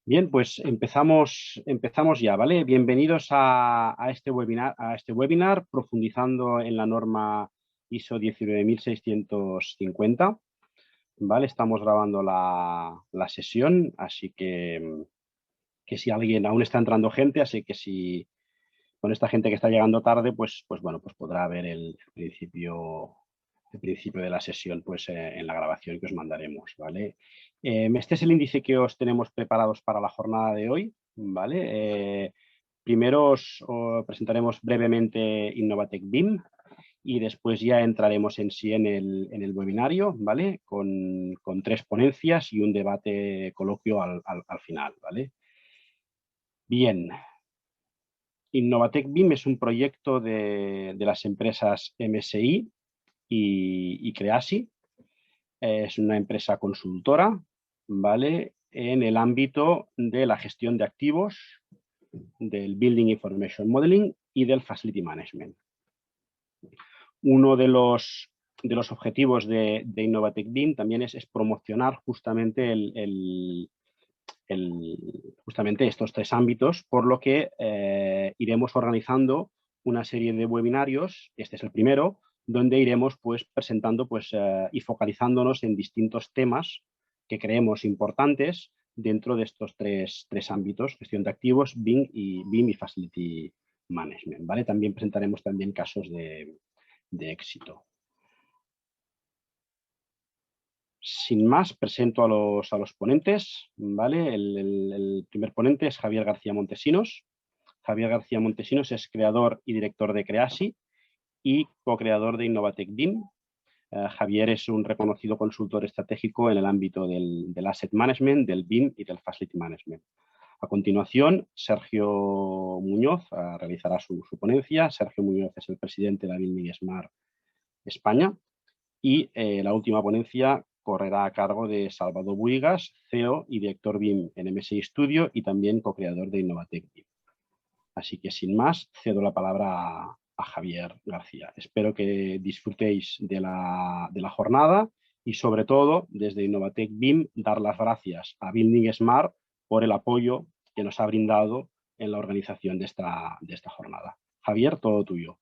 Bien, pues empezamos ya, ¿vale? Bienvenidos a este webinar profundizando en la norma ISO 19650, ¿vale? Estamos grabando la sesión, así que si alguien aún está entrando gente, así que si con esta gente que está llegando tarde, pues bueno, pues podrá ver el principio de la sesión pues, en la grabación que os mandaremos, ¿vale? Este es el índice que os tenemos preparados para la jornada de hoy, ¿vale? Primero os presentaremos brevemente Innovatec BIM y después ya entraremos en sí en el webinario, ¿vale? Con 3 ponencias y un debate coloquio al final, ¿vale? Bien, Innovatec BIM es un proyecto de las empresas MSI y Creasi. Es una empresa consultora, ¿vale? En el ámbito de la gestión de activos, del Building Information Modeling y del Facility Management. Uno de los objetivos de Innovatec BIM también es promocionar justamente justamente estos 3 ámbitos, por lo que iremos organizando una serie de webinarios, este es el primero, donde iremos pues, presentando y focalizándonos en distintos temas que creemos importantes dentro de estos tres ámbitos, gestión de activos, BIM y Facility Management, ¿vale? También presentaremos también casos de éxito. Sin más, presento a los ponentes, ¿vale? El primer ponente es Javier García Montesinos. Javier García Montesinos es creador y director de Creasi y co-creador de Innovatec BIM. Javier es un reconocido consultor estratégico en el ámbito del Asset Management, del BIM y del Facility Management. A continuación, Sergio Muñoz realizará su ponencia. Sergio Muñoz es el presidente de la Building Smart España. Y la última ponencia correrá a cargo de Salvador Buigas, CEO y director BIM en MSI Studio y también co-creador de Innovatec BIM. Así que sin más, cedo la palabra a Javier García. Espero que disfrutéis de la jornada y sobre todo desde Innovatec BIM dar las gracias a Building Smart por el apoyo que nos ha brindado en la organización de esta jornada. Javier, todo tuyo.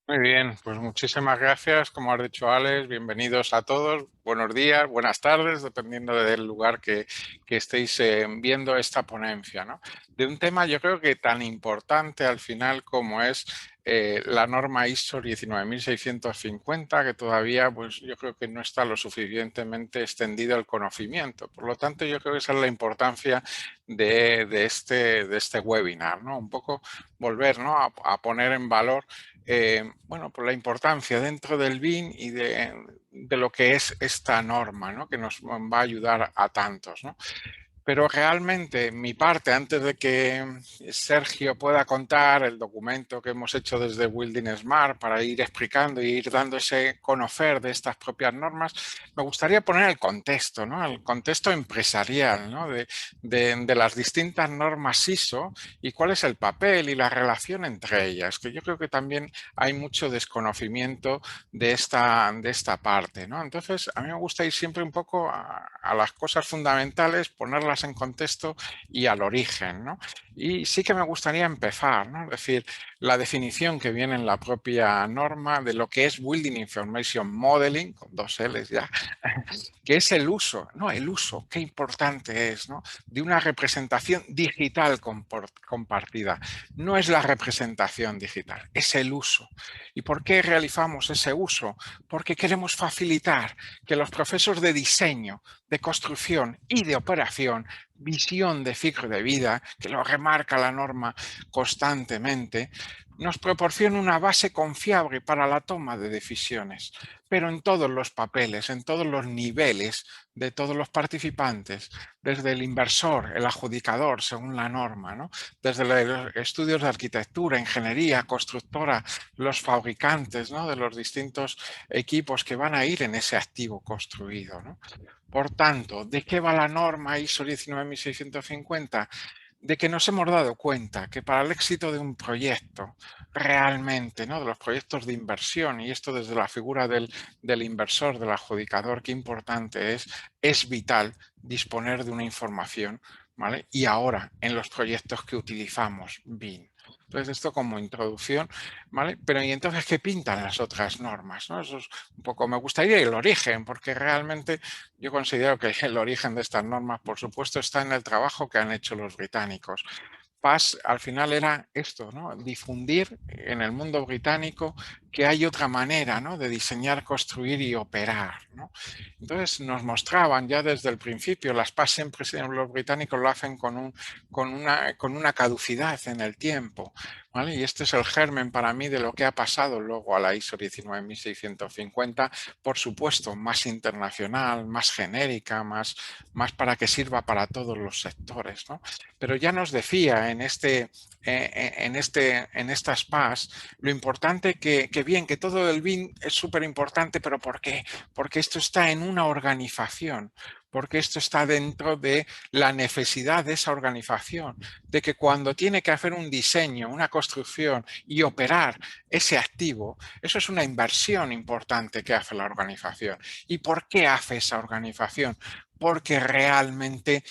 Muy bien, pues muchísimas gracias. Como has dicho, Alex, bienvenidos a todos. Buenos días, buenas tardes, dependiendo del lugar que estéis viendo esta ponencia, ¿no? De un tema yo creo que tan importante al final como es la norma ISO 19650, que todavía pues yo creo que no está lo suficientemente extendido el conocimiento. Por lo tanto, yo creo que esa es la importancia de este webinar, ¿no? Un poco volver, ¿no? a poner en valor bueno, por la importancia dentro del BIM y de lo que es esta norma, ¿no? Que nos va a ayudar a tantos, ¿no? Pero realmente mi parte, antes de que Sergio pueda contar el documento que hemos hecho desde Building Smart para ir explicando y ir dando ese conocer de estas propias normas, me gustaría poner el contexto, ¿no? El contexto empresarial, ¿no? de las distintas normas ISO y cuál es el papel y la relación entre ellas, que yo creo que también hay mucho desconocimiento de esta parte, ¿no? Entonces, a mí me gusta ir siempre un poco a las cosas fundamentales, ponerlas en contexto y al origen, ¿no? Y sí que me gustaría empezar, ¿no? Es decir, la definición que viene en la propia norma de lo que es Building Information Modeling, con 2 L's ya, que es el uso, ¿no? El uso, qué importante es, ¿no? De una representación digital compartida. No es la representación digital, es el uso. ¿Y por qué realizamos ese uso? Porque queremos facilitar que los procesos de diseño, de construcción y de operación, visión de ciclo de vida, que lo remarca la norma constantemente, nos proporciona una base confiable para la toma de decisiones, pero en todos los papeles, en todos los niveles de todos los participantes, desde el inversor, el adjudicador, según la norma, ¿no? Desde los estudios de arquitectura, ingeniería, constructora, los fabricantes, ¿no? De los distintos equipos que van a ir en ese activo construido, ¿no? Por tanto, ¿de qué va la norma ISO 19650? de que nos hemos dado cuenta que para el éxito de un proyecto realmente, ¿no? De los proyectos de inversión, y esto desde la figura del inversor, del adjudicador, qué importante es vital disponer de una información, ¿vale? Y ahora en los proyectos que utilizamos BIM. Entonces, esto como introducción, ¿vale? Pero ¿y entonces qué pintan las otras normas? ¿No? Eso es un poco, me gustaría el origen, porque realmente yo considero que el origen de estas normas, por supuesto, está en el trabajo que han hecho los británicos. PAS al final era esto, ¿no? Difundir en el mundo británico que hay otra manera, ¿no? De diseñar, construir y operar, ¿no? Entonces nos mostraban ya desde el principio, las PAS siempre los británicos lo hacen con una caducidad en el tiempo, ¿vale? Y este es el germen para mí de lo que ha pasado luego a la ISO 19650, por supuesto, más internacional, más genérica, más para que sirva para todos los sectores, ¿no? Pero ya nos decía en estas PAS lo importante que bien, que todo el BIM es súper importante, pero ¿por qué? Porque esto está en una organización, porque esto está dentro de la necesidad de esa organización, de que cuando tiene que hacer un diseño, una construcción y operar ese activo, eso es una inversión importante que hace la organización. ¿Y por qué hace esa organización? Porque realmente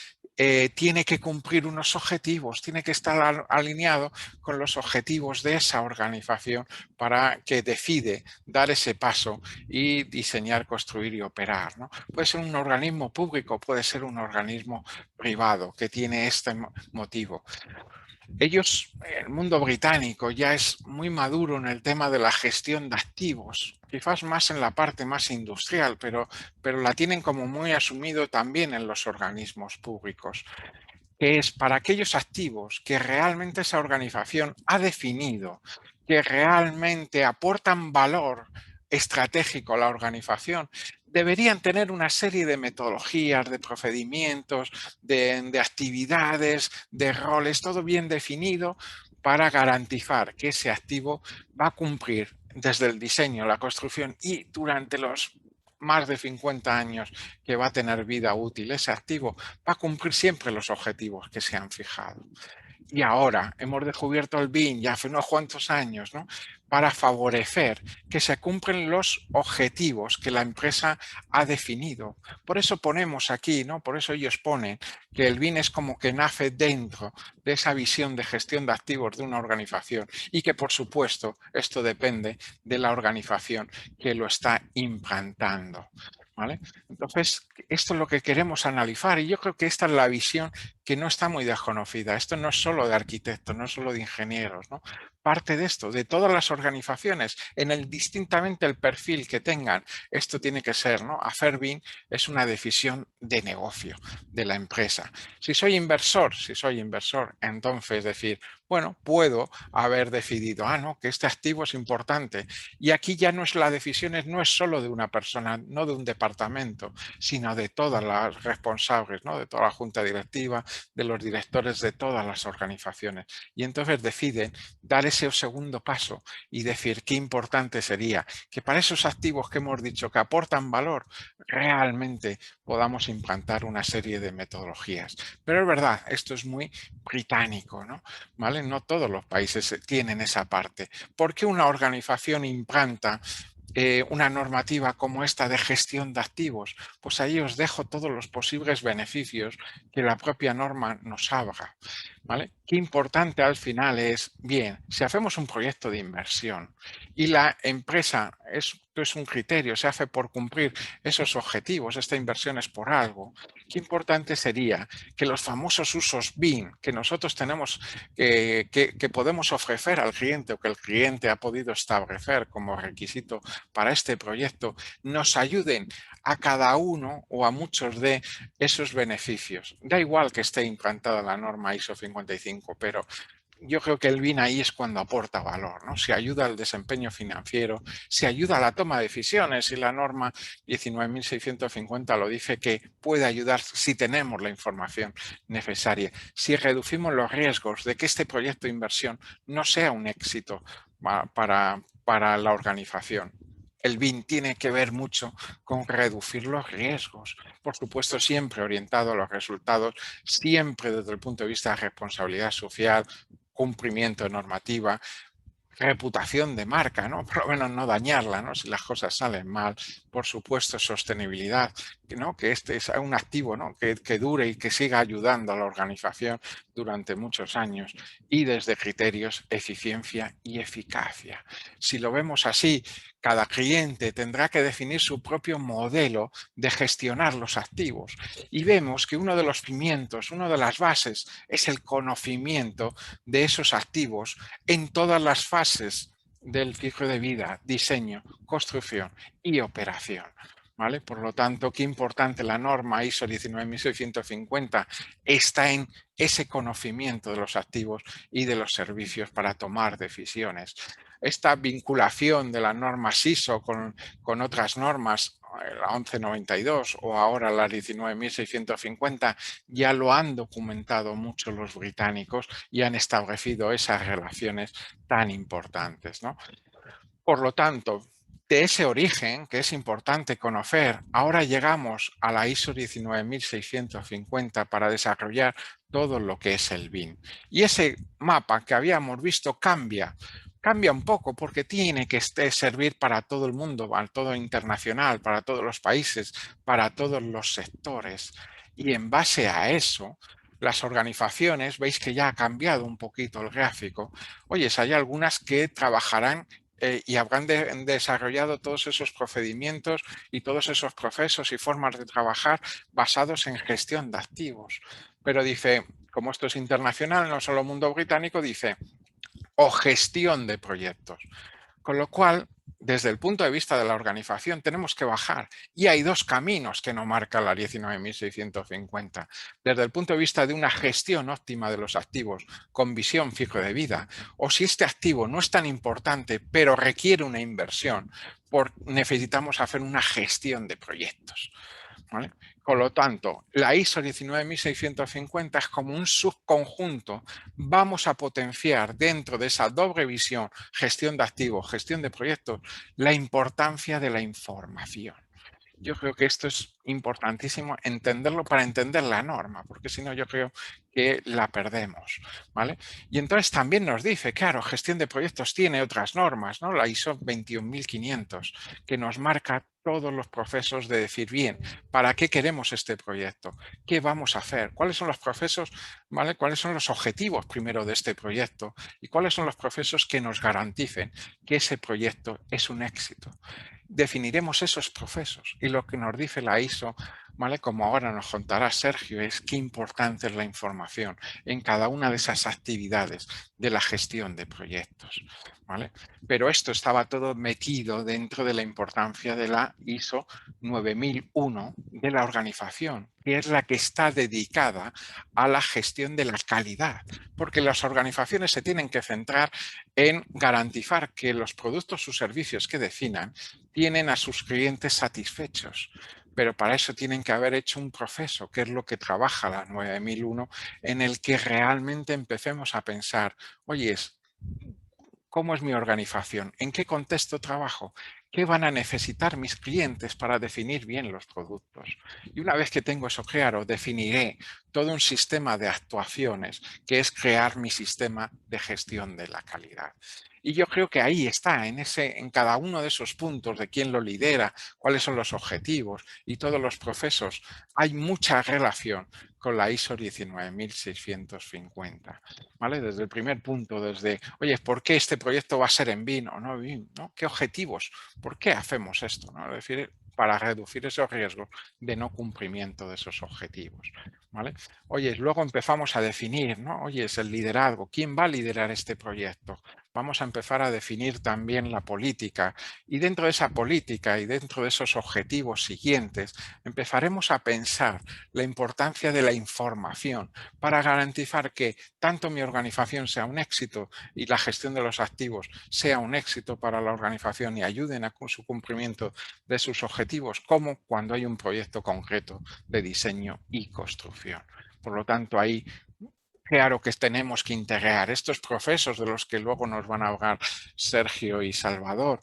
tiene que cumplir unos objetivos, tiene que estar alineado con los objetivos de esa organización para que decide dar ese paso y diseñar, construir y operar, ¿no? Puede ser un organismo público, puede ser un organismo privado que tiene este motivo. Ellos, el mundo británico ya es muy maduro en el tema de la gestión de activos, quizás más en la parte más industrial, pero la tienen como muy asumido también en los organismos públicos, que es para aquellos activos que realmente esa organización ha definido, que realmente aportan valor estratégico a la organización, deberían tener una serie de metodologías, de procedimientos, de actividades, de roles, todo bien definido para garantizar que ese activo va a cumplir desde el diseño, la construcción y durante los más de 50 años que va a tener vida útil ese activo, va a cumplir siempre los objetivos que se han fijado. Y ahora hemos descubierto el BIM ya hace unos cuantos años, ¿no? Para favorecer que se cumplen los objetivos que la empresa ha definido. Por eso ponemos aquí, ¿no? Por eso ellos ponen que el BIM es como que nace dentro de esa visión de gestión de activos de una organización y que, por supuesto, esto depende de la organización que lo está implantando, ¿vale? Entonces, esto es lo que queremos analizar y yo creo que esta es la visión que no está muy desconocida. Esto no es solo de arquitectos, no es solo de ingenieros, ¿no? Parte de esto, de todas las organizaciones, distintamente el perfil que tengan, esto tiene que ser, ¿no? Hacer BIM es una decisión de negocio de la empresa. Si soy inversor, entonces decir, bueno, puedo haber decidido, no, que este activo es importante. Y aquí ya no es la decisión, no es solo de una persona, no de un departamento, sino de todas las responsables, ¿no? De toda la junta directiva, de los directores de todas las organizaciones. Y entonces deciden dar ese segundo paso y decir qué importante sería que para esos activos que hemos dicho que aportan valor, realmente podamos implantar una serie de metodologías. Pero es verdad, esto es muy británico, ¿no? ¿Vale? No todos los países tienen esa parte. ¿Por qué una organización implanta una normativa como esta de gestión de activos? Pues ahí os dejo todos los posibles beneficios que la propia norma nos abra, ¿vale? Qué importante al final es, bien, si hacemos un proyecto de inversión y la empresa es un criterio, se hace por cumplir esos objetivos, esta inversión es por algo, qué importante sería que los famosos usos BIM que nosotros tenemos, que podemos ofrecer al cliente o que el cliente ha podido establecer como requisito para este proyecto, nos ayuden a cada uno o a muchos de esos beneficios. Da igual que esté implantada la norma ISO 55, pero yo creo que el BIM ahí es cuando aporta valor, ¿no? Se ayuda al desempeño financiero, se ayuda a la toma de decisiones y la norma 19.650 lo dice que puede ayudar si tenemos la información necesaria, si reducimos los riesgos de que este proyecto de inversión no sea un éxito para la organización. el BIM tiene que ver mucho con reducir los riesgos, por supuesto siempre orientado a los resultados, siempre desde el punto de vista de responsabilidad social, cumplimiento de normativa, reputación de marca, ¿no? Por lo menos no dañarla, ¿no? Si las cosas salen mal, por supuesto, sostenibilidad, ¿no? Que este es un activo, ¿no? Que dure y que siga ayudando a la organización durante muchos años y desde criterios eficiencia y eficacia. Si lo vemos así, cada cliente tendrá que definir su propio modelo de gestionar los activos y vemos que uno de los cimientos, una de las bases es el conocimiento de esos activos en todas las fases del ciclo de vida, diseño, construcción y operación. ¿Vale? Por lo tanto, qué importante la norma ISO 19650 está en ese conocimiento de los activos y de los servicios para tomar decisiones. Esta vinculación de las normas ISO con otras normas, la 1192 o ahora la 19650, ya lo han documentado mucho los británicos y han establecido esas relaciones tan importantes, ¿no? Por lo tanto, de ese origen, que es importante conocer, ahora llegamos a la ISO 19650 para desarrollar todo lo que es el BIM. Y ese mapa que habíamos visto cambia un poco porque tiene que servir para todo el mundo, para todo internacional, para todos los países, para todos los sectores. Y en base a eso, las organizaciones, veis que ya ha cambiado un poquito el gráfico. Oye, hay algunas que trabajarán y habrán desarrollado todos esos procedimientos y todos esos procesos y formas de trabajar basados en gestión de activos. Pero dice, como esto es internacional, no solo mundo británico, dice, o gestión de proyectos. Con lo cual, desde el punto de vista de la organización, tenemos que bajar. Y hay dos caminos que nos marca la 19650. Desde el punto de vista de una gestión óptima de los activos con visión fijo de vida, o si este activo no es tan importante, pero requiere una inversión, necesitamos hacer una gestión de proyectos. ¿Vale? Por lo tanto, la ISO 19650 es como un subconjunto. Vamos a potenciar dentro de esa doble visión, gestión de activos, gestión de proyectos, la importancia de la información. Yo creo que esto es importantísimo entenderlo para entender la norma, porque si no yo creo que la perdemos, ¿vale? Y entonces también nos dice, claro, gestión de proyectos tiene otras normas, ¿no? La ISO 21500, que nos marca todos los procesos de decir, bien, ¿para qué queremos este proyecto? ¿Qué vamos a hacer? ¿Cuáles son los procesos, ¿vale? ¿Cuáles son los objetivos primero de este proyecto? ¿Y cuáles son los procesos que nos garanticen que ese proyecto es un éxito? Definiremos esos procesos y lo que nos dice la ISO, ¿vale? Como ahora nos contará Sergio, es qué importante es la información en cada una de esas actividades de la gestión de proyectos, ¿vale? Pero esto estaba todo metido dentro de la importancia de la ISO 9001 de la organización, que es la que está dedicada a la gestión de la calidad, porque las organizaciones se tienen que centrar en garantizar que los productos o servicios que definan tienen a sus clientes satisfechos, pero para eso tienen que haber hecho un proceso, que es lo que trabaja la 9001, en el que realmente empecemos a pensar, oye, ¿cómo es mi organización? ¿En qué contexto trabajo? ¿Qué van a necesitar mis clientes para definir bien los productos? Y una vez que tengo eso claro, definiré todo un sistema de actuaciones, que es crear mi sistema de gestión de la calidad. Y yo creo que ahí está, en cada uno de esos puntos de quién lo lidera, cuáles son los objetivos y todos los procesos, hay mucha relación con la ISO 19650. ¿Vale? Desde el primer punto, desde, oye, ¿por qué este proyecto va a ser en BIM o no BIM? ¿No? ¿Qué objetivos? ¿Por qué hacemos esto? ¿No? Es decir, para reducir esos riesgos de no cumplimiento de esos objetivos. ¿Vale? Oye, luego empezamos a definir, ¿no? Oye, es el liderazgo. ¿Quién va a liderar este proyecto? Vamos a empezar a definir también la política y dentro de esa política y dentro de esos objetivos siguientes empezaremos a pensar la importancia de la información para garantizar que tanto mi organización sea un éxito y la gestión de los activos sea un éxito para la organización y ayuden a su cumplimiento de sus objetivos, como cuando hay un proyecto concreto de diseño y construcción. Por lo tanto, ahí claro que tenemos que integrar estos procesos de los que luego nos van a hablar Sergio y Salvador.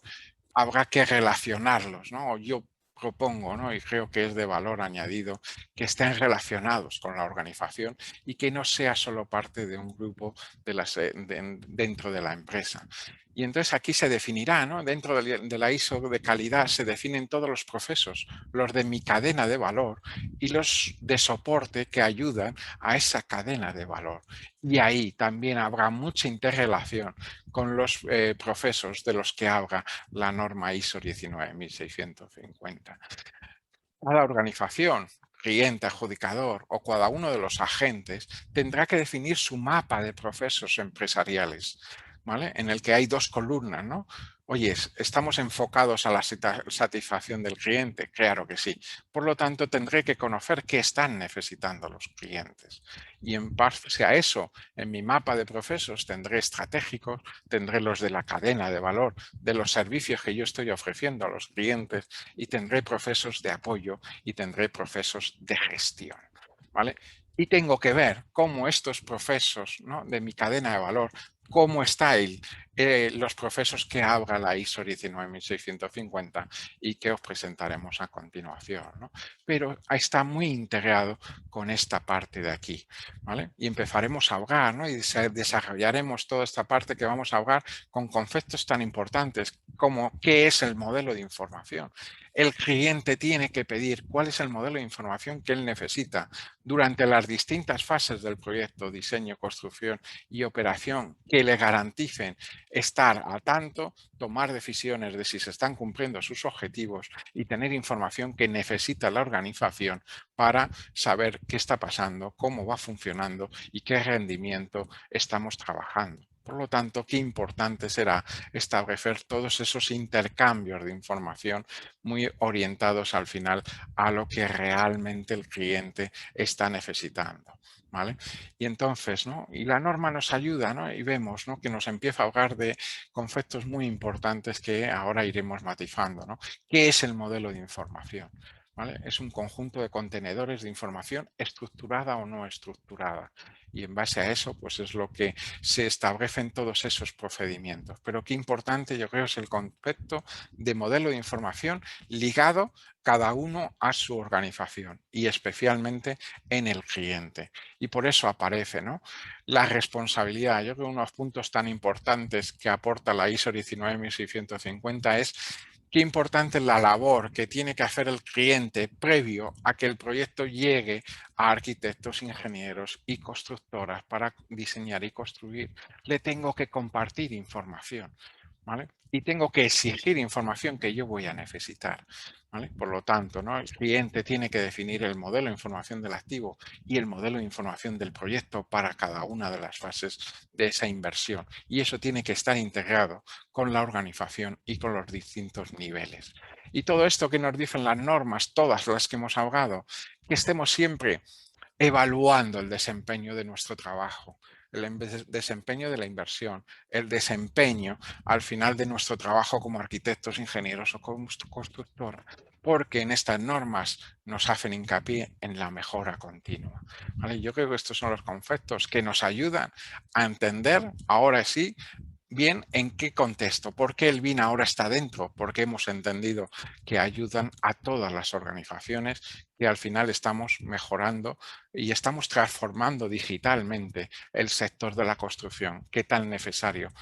habrá que relacionarlos, ¿no? Yo propongo, ¿no? Y creo que es de valor añadido, que estén relacionados con la organización y que no sea solo parte de un grupo dentro de la empresa. Y entonces aquí se definirá, ¿no? Dentro de la ISO de calidad se definen todos los procesos, los de mi cadena de valor y los de soporte que ayudan a esa cadena de valor. Y ahí también habrá mucha interrelación con los procesos de los que habla la norma ISO 19650. Cada organización, cliente, adjudicador o cada uno de los agentes tendrá que definir su mapa de procesos empresariales, ¿vale? En el que hay dos columnas, ¿no? Oye, ¿estamos enfocados a la satisfacción del cliente? Claro que sí. Por lo tanto, tendré que conocer qué están necesitando los clientes. Y en base a eso, en mi mapa de procesos tendré estratégicos, tendré los de la cadena de valor, de los servicios que yo estoy ofreciendo a los clientes y tendré procesos de apoyo y tendré procesos de gestión, ¿vale? Y tengo que ver cómo estos procesos, ¿no?, de mi cadena de valor, cómo están los procesos que habla la ISO 19650 y que os presentaremos a continuación, ¿no? Pero está muy integrado con esta parte de aquí, ¿vale? Y empezaremos a hablar, ¿no?, y desarrollaremos toda esta parte que vamos a hablar con conceptos tan importantes como qué es el modelo de información. El cliente tiene que pedir cuál es el modelo de información que él necesita durante las distintas fases del proyecto, diseño, construcción y operación, que le garanticen estar a tanto, tomar decisiones de si se están cumpliendo sus objetivos y tener información que necesita la organización para saber qué está pasando, cómo va funcionando y qué rendimiento estamos trabajando. Por lo tanto, qué importante será establecer todos esos intercambios de información muy orientados al final a lo que realmente el cliente está necesitando, ¿vale? Y entonces, ¿no?, y la norma nos ayuda, ¿no?, y vemos, ¿no?, que nos empieza a hablar de conceptos muy importantes que ahora iremos matizando, ¿no? ¿Qué es el modelo de información? ¿Vale? Es un conjunto de contenedores de información estructurada o no estructurada. Y en base a eso, pues es lo que se establecen todos esos procedimientos. Pero qué importante, yo creo, es el concepto de modelo de información ligado cada uno a su organización y especialmente en el cliente. Y por eso aparece, ¿no?, la responsabilidad. Yo creo que unos puntos tan importantes que aporta la ISO 19650 es qué importante es la labor que tiene que hacer el cliente previo a que el proyecto llegue a arquitectos, ingenieros y constructoras para diseñar y construir. Le tengo que compartir información, ¿vale? Y tengo que exigir información que yo voy a necesitar, ¿vale? Por lo tanto, ¿no?, el cliente tiene que definir el modelo de información del activo y el modelo de información del proyecto para cada una de las fases de esa inversión. Y eso tiene que estar integrado con la organización y con los distintos niveles. Y todo esto que nos dicen las normas, todas las que hemos hablado, que estemos siempre evaluando el desempeño de nuestro trabajo, el desempeño de la inversión, el desempeño al final de nuestro trabajo como arquitectos, ingenieros o como constructora, porque en estas normas nos hacen hincapié en la mejora continua, ¿vale? Yo creo que estos son los conceptos que nos ayudan a entender, ahora sí, bien en qué contexto, por qué el BIM ahora está dentro, porque hemos entendido que ayudan a todas las organizaciones, que al final estamos mejorando y estamos transformando digitalmente el sector de la construcción, que tan necesario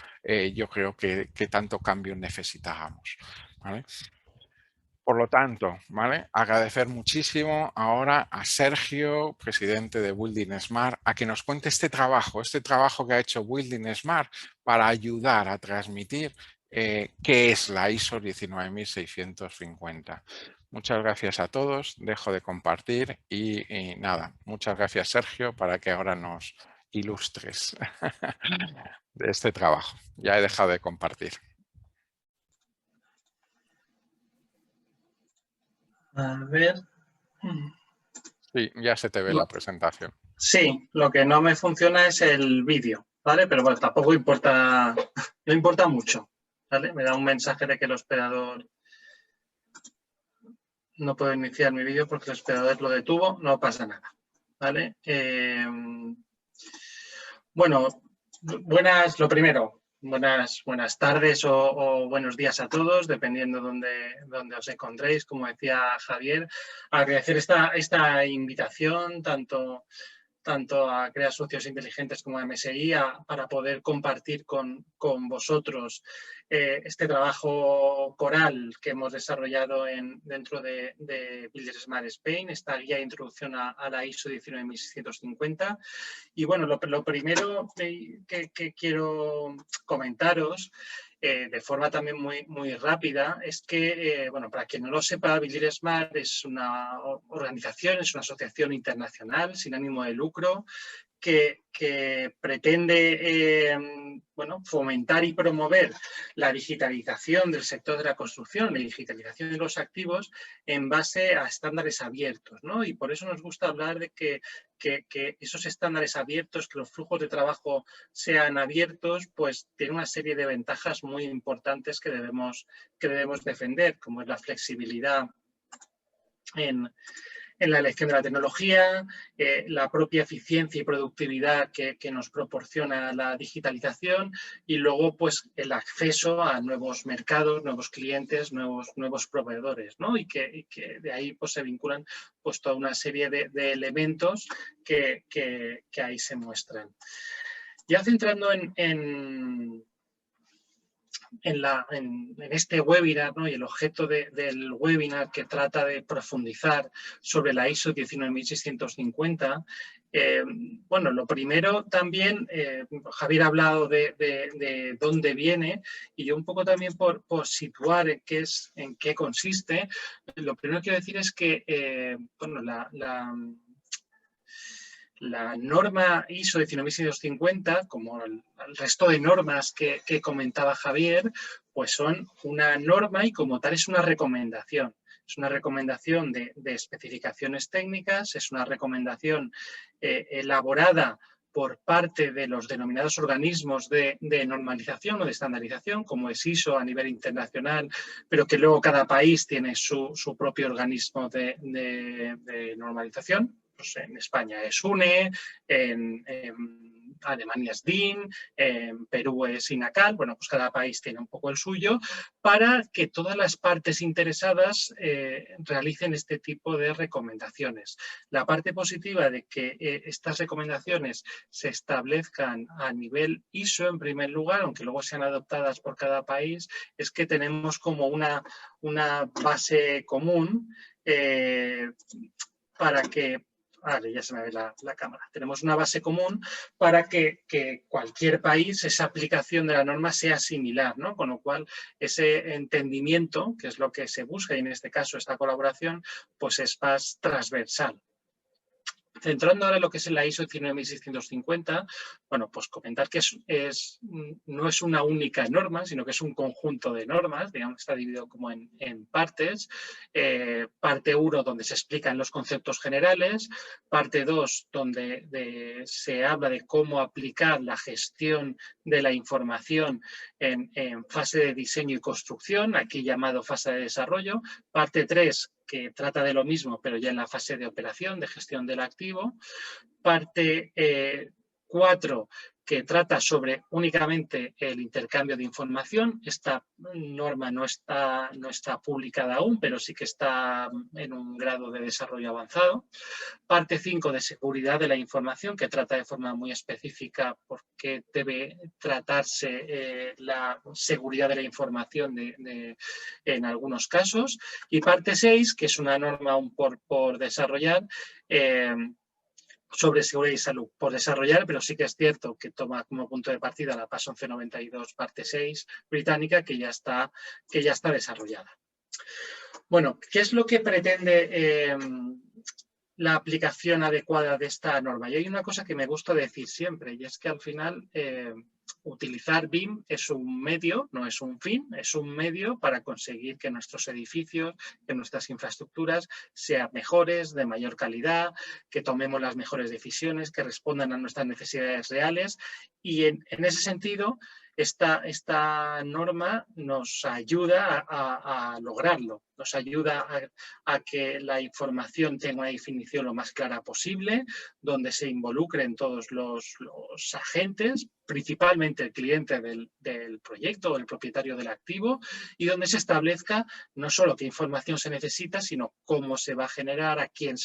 yo creo que tanto cambio necesitábamos, ¿vale? Por lo tanto, ¿vale?, agradecer muchísimo ahora a Sergio, presidente de Building Smart, a que nos cuente este trabajo que ha hecho Building Smart para ayudar a transmitir qué es la ISO 19650. Muchas gracias a todos, dejo de compartir y nada, muchas gracias Sergio para que ahora nos ilustres de este trabajo. Ya he dejado de compartir. A ver. Sí, ya se te ve la presentación. Sí, lo que no me funciona es el vídeo, ¿vale? Pero bueno, tampoco importa, no importa mucho, ¿vale? Me da un mensaje de que el hospedador no puedo iniciar mi vídeo porque el hospedador lo detuvo, no pasa nada, ¿vale? Bueno, buenas, lo primero, Buenas tardes o buenos días a todos, dependiendo donde os encontréis. Como decía Javier, agradecer esta invitación tanto a Crea Socios Inteligentes como a MSI para poder compartir con vosotros este trabajo coral que hemos desarrollado dentro de Builders Smart Spain, esta guía de introducción a la ISO 19650. Y bueno, lo primero que quiero comentaros de forma también muy rápida es que, bueno, para quien no lo sepa, Builders Smart es una organización, es una asociación internacional sin ánimo de lucro que pretende bueno, fomentar y promover la digitalización del sector de la construcción, la digitalización de los activos en base a estándares abiertos, ¿no? Y por eso nos gusta hablar de que esos estándares abiertos, que los flujos de trabajo sean abiertos, pues tiene una serie de ventajas muy importantes que debemos defender, como es la flexibilidad en la elección de la tecnología, la propia eficiencia y productividad que nos proporciona la digitalización y luego pues el acceso a nuevos mercados, nuevos clientes, nuevos proveedores, ¿no? Y que de ahí pues se vinculan pues toda una serie de elementos que ahí se muestran. Ya centrando en este webinar, ¿no? Y el objeto del webinar que trata de profundizar sobre la ISO 19650, bueno, lo primero también, Javier ha hablado de dónde viene y yo un poco también por situar en qué consiste, lo primero que quiero decir es que, bueno, la norma ISO 19650, como el resto de normas que comentaba Javier, pues son una norma y como tal es una recomendación. Es una recomendación de especificaciones técnicas, es una recomendación elaborada por parte de los denominados organismos de normalización o de estandarización, como es ISO a nivel internacional, pero que luego cada país tiene su propio organismo de normalización. Pues en España es UNE, en Alemania es DIN, en Perú es INACAL, bueno, pues cada país tiene un poco el suyo, para que todas las partes interesadas realicen este tipo de recomendaciones. La parte positiva de que estas recomendaciones se establezcan a nivel ISO en primer lugar, aunque luego sean adoptadas por cada país, es que tenemos como una base común para que vale, ya se me ve la cámara. Tenemos una base común para que cualquier país, esa aplicación de la norma sea similar, ¿no? Con lo cual, ese entendimiento, que es lo que se busca, y en este caso esta colaboración, pues es más transversal. Centrando ahora en lo que es la ISO 19650, bueno, pues comentar que no es una única norma, sino que es un conjunto de normas, digamos que está dividido como en partes. Parte 1, donde se explican los conceptos generales. Parte 2, donde se habla de cómo aplicar la gestión de la información en fase de diseño y construcción, aquí llamado fase de desarrollo. Parte 3, que trata de lo mismo, pero ya en la fase de operación, de gestión del activo. Parte 4, que trata sobre únicamente el intercambio de información. Esta norma no está publicada aún, pero sí que está en un grado de desarrollo avanzado. Parte 5, de seguridad de la información, que trata de forma muy específica por qué debe tratarse la seguridad de la información en algunos casos. Y parte 6, que es una norma aún por desarrollar, sobre seguridad y salud, por desarrollar, pero sí que es cierto que toma como punto de partida la PAS 1192, parte 6, británica, que ya está desarrollada. Bueno, ¿qué es lo que pretende la aplicación adecuada de esta norma? Y hay una cosa que me gusta decir siempre, y es que al final utilizar BIM es un medio, no es un fin, es un medio para conseguir que nuestros edificios, que nuestras infraestructuras sean mejores, de mayor calidad, que tomemos las mejores decisiones, que respondan a nuestras necesidades reales. Y en ese sentido, esta norma nos ayuda a lograrlo, nos ayuda a que la información tenga una definición lo más clara posible, donde se involucren todos los agentes, principalmente el cliente del proyecto o el propietario del activo, y donde se establezca no solo qué información se necesita, sino cómo se va a generar, a quién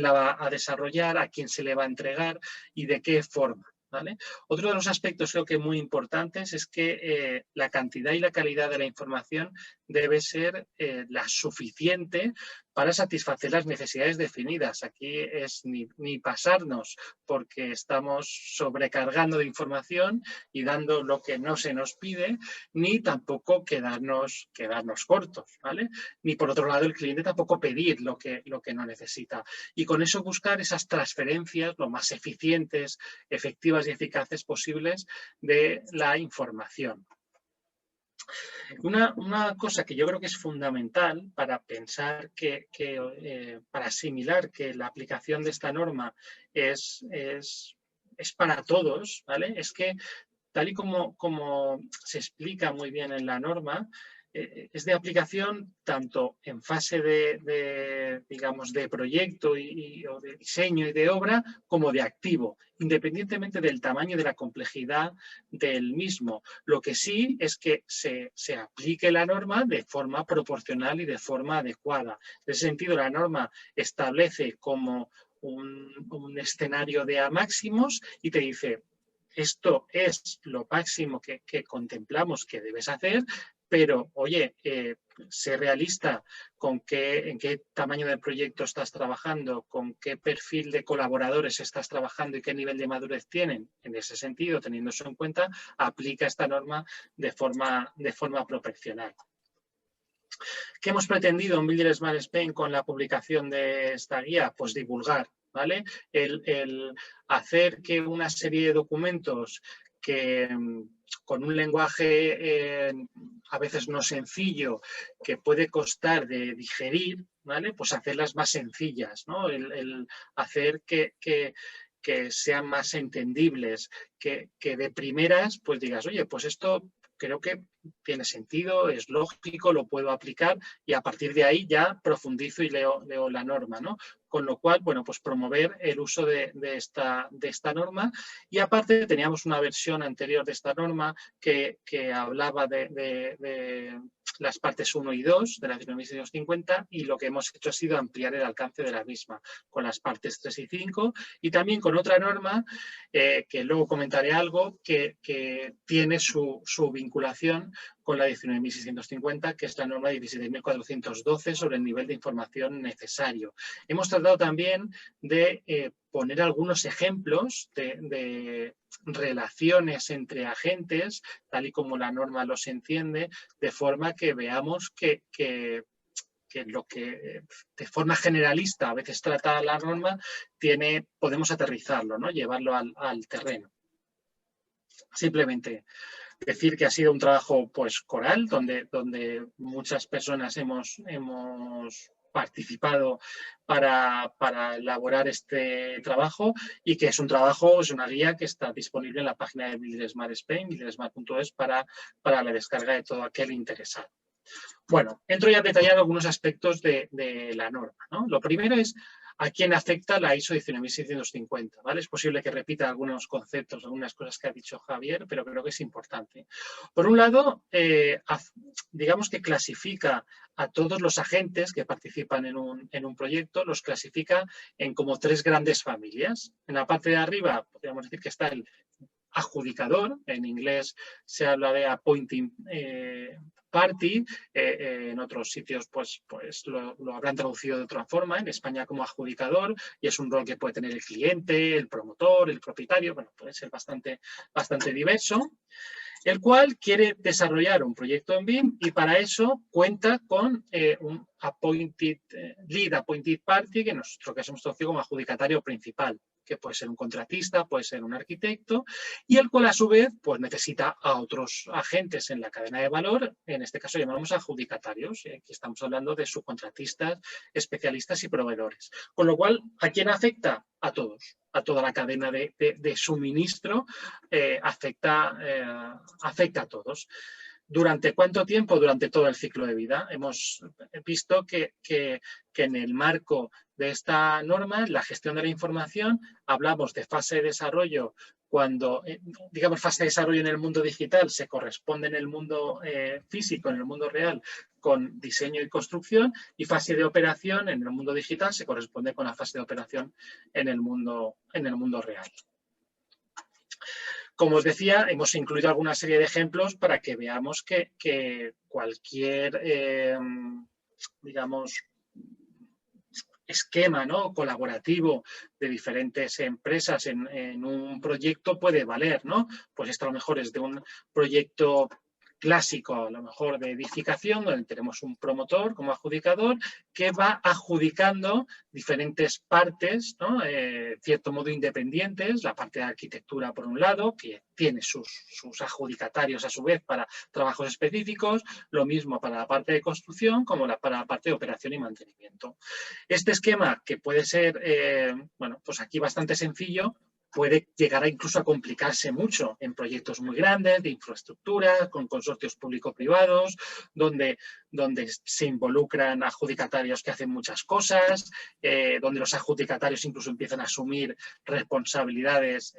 la va a desarrollar, a quién se le va a entregar y de qué forma. ¿Vale? Otro de los aspectos creo que muy importantes es que la cantidad y la calidad de la información debe ser la suficiente para satisfacer las necesidades definidas. Aquí es ni pasarnos porque estamos sobrecargando de información y dando lo que no se nos pide, ni tampoco quedarnos cortos, ¿vale? Ni por otro lado el cliente tampoco pedir lo que no necesita. Y con eso buscar esas transferencias lo más eficientes, efectivas y eficaces posibles de la información. Una cosa que yo creo que es fundamental para pensar para asimilar que la aplicación de esta norma es para todos, ¿vale? Es que tal y como se explica muy bien en la norma, es de aplicación tanto en fase digamos, de proyecto o de diseño y de obra, como de activo, independientemente del tamaño y de la complejidad del mismo. Lo que sí es que se aplique la norma de forma proporcional y de forma adecuada. En ese sentido, la norma establece como un escenario de A máximos y te dice: esto es lo máximo que contemplamos que debes hacer, pero, oye, sé realista con en qué tamaño de proyecto estás trabajando, con qué perfil de colaboradores estás trabajando y qué nivel de madurez tienen. En ese sentido, teniendo eso en cuenta, aplica esta norma de forma proporcional. ¿Qué hemos pretendido en Builder Smart Spain con la publicación de esta guía? Pues divulgar, ¿vale? El hacer que una serie de documentos que con un lenguaje a veces no sencillo, que puede costar de digerir, ¿vale? Pues hacerlas más sencillas, ¿no? El hacer que sean más entendibles, que de primeras pues digas: oye, pues esto creo que tiene sentido, es lógico, lo puedo aplicar, y a partir de ahí ya profundizo y leo la norma, ¿no? Con lo cual, bueno, pues promover el uso de esta norma. Y aparte teníamos una versión anterior de esta norma que hablaba de las partes 1 y 2 de la 1950, y lo que hemos hecho ha sido ampliar el alcance de la misma con las partes 3 y 5, y también con otra norma que luego comentaré algo, que tiene su vinculación con la 19.650, que es la norma 17.412 sobre el nivel de información necesario. Hemos tratado también de poner algunos ejemplos de relaciones entre agentes, tal y como la norma los entiende, de forma que veamos que lo que de forma generalista a veces trata la norma, podemos aterrizarlo, ¿no? Llevarlo al terreno. Simplemente decir que ha sido un trabajo pues coral, donde muchas personas hemos participado para elaborar este trabajo, y que es una guía que está disponible en la página de Builder Smart Spain, buildersmart.es, para la descarga de todo aquel interesado. Bueno, entro ya a detallar algunos aspectos de la norma, ¿no? Lo primero es a quién afecta la ISO 19650, ¿vale? Es posible que repita algunos conceptos, algunas cosas que ha dicho Javier, pero creo que es importante. Por un lado, digamos que clasifica a todos los agentes que participan en un proyecto, los clasifica en como 3 grandes familias. En la parte de arriba podríamos decir que está el adjudicador, en inglés se habla de appointing party, en otros sitios pues lo habrán traducido de otra forma, en España como adjudicador, y es un rol que puede tener el cliente, el promotor, el propietario, bueno, puede ser bastante diverso, el cual quiere desarrollar un proyecto en BIM, y para eso cuenta con un lead appointed party, que nosotros hemos traducido como adjudicatario principal, que puede ser un contratista, puede ser un arquitecto, y el cual a su vez pues, necesita a otros agentes en la cadena de valor, en este caso llamamos adjudicatarios, aquí estamos hablando de subcontratistas, especialistas y proveedores. Con lo cual, ¿a quién afecta? A todos, a toda la cadena de suministro, afecta a todos. ¿Durante cuánto tiempo? Durante todo el ciclo de vida. Hemos visto que en el marco de esta norma, la gestión de la información, hablamos de fase de desarrollo cuando, digamos, fase de desarrollo en el mundo digital se corresponde en el mundo físico, en el mundo real, con diseño y construcción, y fase de operación en el mundo digital se corresponde con la fase de operación en el mundo real. Como os decía, hemos incluido alguna serie de ejemplos para que veamos que cualquier, digamos, esquema, ¿no?, colaborativo de diferentes empresas en un proyecto puede valer, ¿no? Pues esto a lo mejor es de un proyecto clásico, a lo mejor de edificación, donde tenemos un promotor como adjudicador que va adjudicando diferentes partes, ¿no? Cierto modo independientes, la parte de arquitectura por un lado, que tiene sus adjudicatarios a su vez para trabajos específicos, lo mismo para la parte de construcción como para la parte de operación y mantenimiento. Este esquema, que puede ser, bueno, pues aquí bastante sencillo, puede llegar incluso a complicarse mucho en proyectos muy grandes de infraestructura, con consorcios público-privados, donde se involucran adjudicatarios que hacen muchas cosas, donde los adjudicatarios incluso empiezan a asumir responsabilidades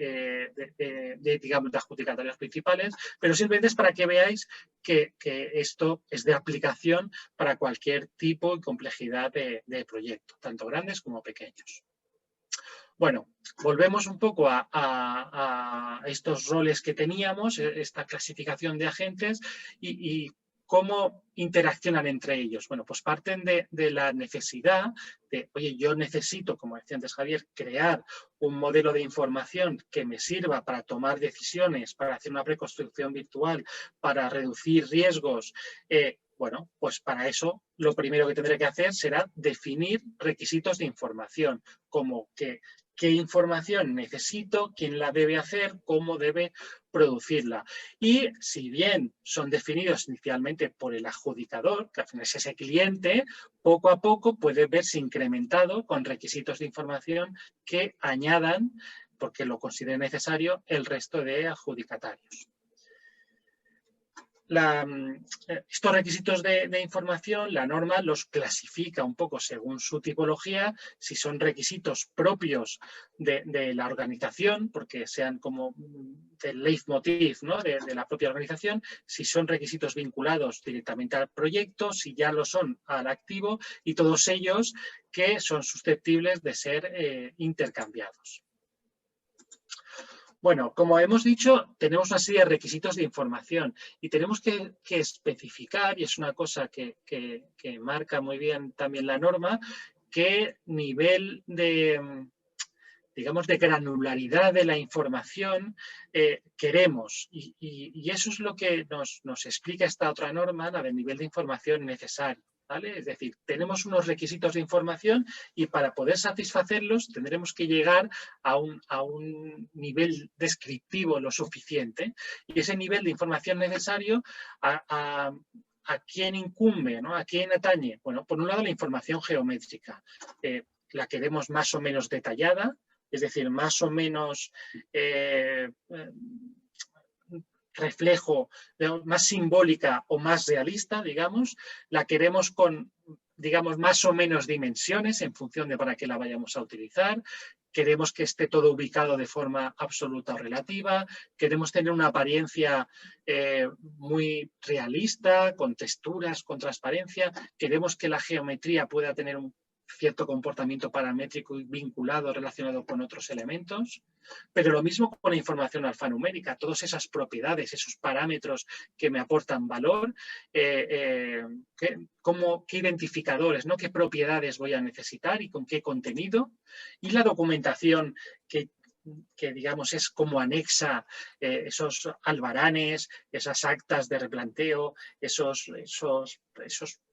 digamos, de adjudicatarios principales, pero simplemente es para que veáis que esto es de aplicación para cualquier tipo y complejidad de proyecto, tanto grandes como pequeños. Bueno, volvemos un poco a estos roles que teníamos, esta clasificación de agentes y cómo interaccionan entre ellos. Bueno, pues parten de la necesidad de, oye, yo necesito, como decía antes Javier, crear un modelo de información que me sirva para tomar decisiones, para hacer una preconstrucción virtual, para reducir riesgos. Bueno, pues para eso lo primero que tendré que hacer será definir requisitos de información, como qué información necesito, quién la debe hacer, cómo debe producirla. Y si bien son definidos inicialmente por el adjudicador, que al final es ese cliente, poco a poco puede verse incrementado con requisitos de información que añadan, porque lo considere necesario, el resto de adjudicatarios. Estos requisitos de información, la norma los clasifica un poco según su tipología, si son requisitos propios de la organización, porque sean como del leitmotiv, ¿no?, de la propia organización, si son requisitos vinculados directamente al proyecto, si ya lo son al activo, y todos ellos que son susceptibles de ser intercambiados. Bueno, como hemos dicho, tenemos una serie de requisitos de información y tenemos que especificar, y es una cosa que marca muy bien también la norma, qué nivel de, digamos, de granularidad de la información queremos. Y eso es lo que nos explica esta otra norma, la del nivel de información necesario. ¿Vale? Es decir, tenemos unos requisitos de información y para poder satisfacerlos tendremos que llegar a un nivel descriptivo lo suficiente. Y ese nivel de información necesario, ¿a quién incumbe, ¿no? ¿A quién atañe? Bueno, por un lado la información geométrica. La queremos más o menos detallada, es decir, más o menos reflejo, más simbólica o más realista, digamos, la queremos con, digamos, más o menos dimensiones en función de para qué la vayamos a utilizar, queremos que esté todo ubicado de forma absoluta o relativa, queremos tener una apariencia muy realista, con texturas, con transparencia, queremos que la geometría pueda tener un cierto comportamiento paramétrico y vinculado, relacionado con otros elementos, pero lo mismo con la información alfanumérica, todas esas propiedades, esos parámetros que me aportan valor, qué identificadores, ¿no?, qué propiedades voy a necesitar y con qué contenido, y la documentación que digamos es como anexa esos albaranes, esas actas de replanteo, esos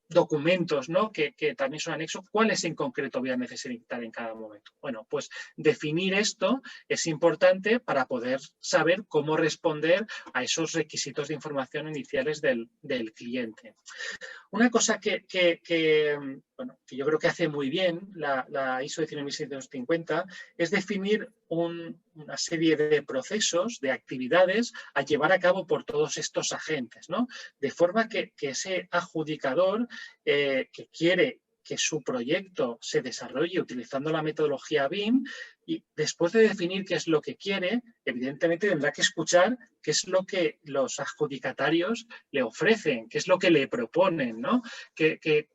documentos, ¿no? que también son anexos, ¿cuáles en concreto voy a necesitar en cada momento? Bueno, pues definir esto es importante para poder saber cómo responder a esos requisitos de información iniciales del cliente. Una cosa que yo creo que hace muy bien la ISO 19650 es definir una serie de procesos, de actividades a llevar a cabo por todos estos agentes, ¿no? De forma que ese adjudicador que quiere que su proyecto se desarrolle utilizando la metodología BIM, y después de definir qué es lo que quiere, evidentemente tendrá que escuchar qué es lo que los adjudicatarios le ofrecen, qué es lo que le proponen, ¿no?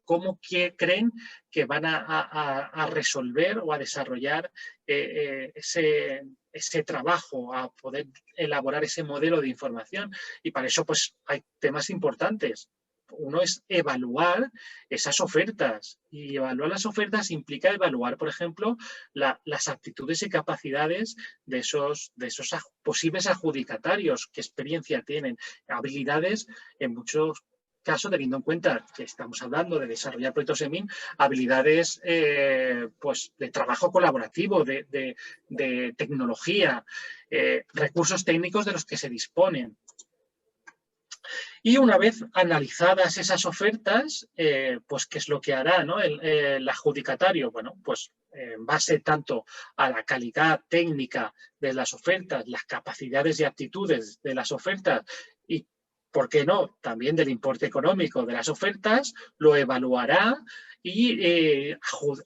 Cómo creen que van a resolver o a desarrollar ese trabajo, a poder elaborar ese modelo de información. Y para eso pues hay temas importantes. Uno es evaluar esas ofertas, y evaluar las ofertas implica evaluar, por ejemplo, las aptitudes y capacidades de esos posibles adjudicatarios, qué experiencia tienen, habilidades en muchos casos, teniendo en cuenta que estamos hablando de desarrollar proyectos en BIM, habilidades pues de trabajo colaborativo, de tecnología, recursos técnicos de los que se disponen. Y una vez analizadas esas ofertas, pues ¿qué es lo que hará, ¿no? el adjudicatario? Bueno, pues en base tanto a la calidad técnica de las ofertas, las capacidades y aptitudes de las ofertas y, ¿por qué no?, también del importe económico de las ofertas, lo evaluará y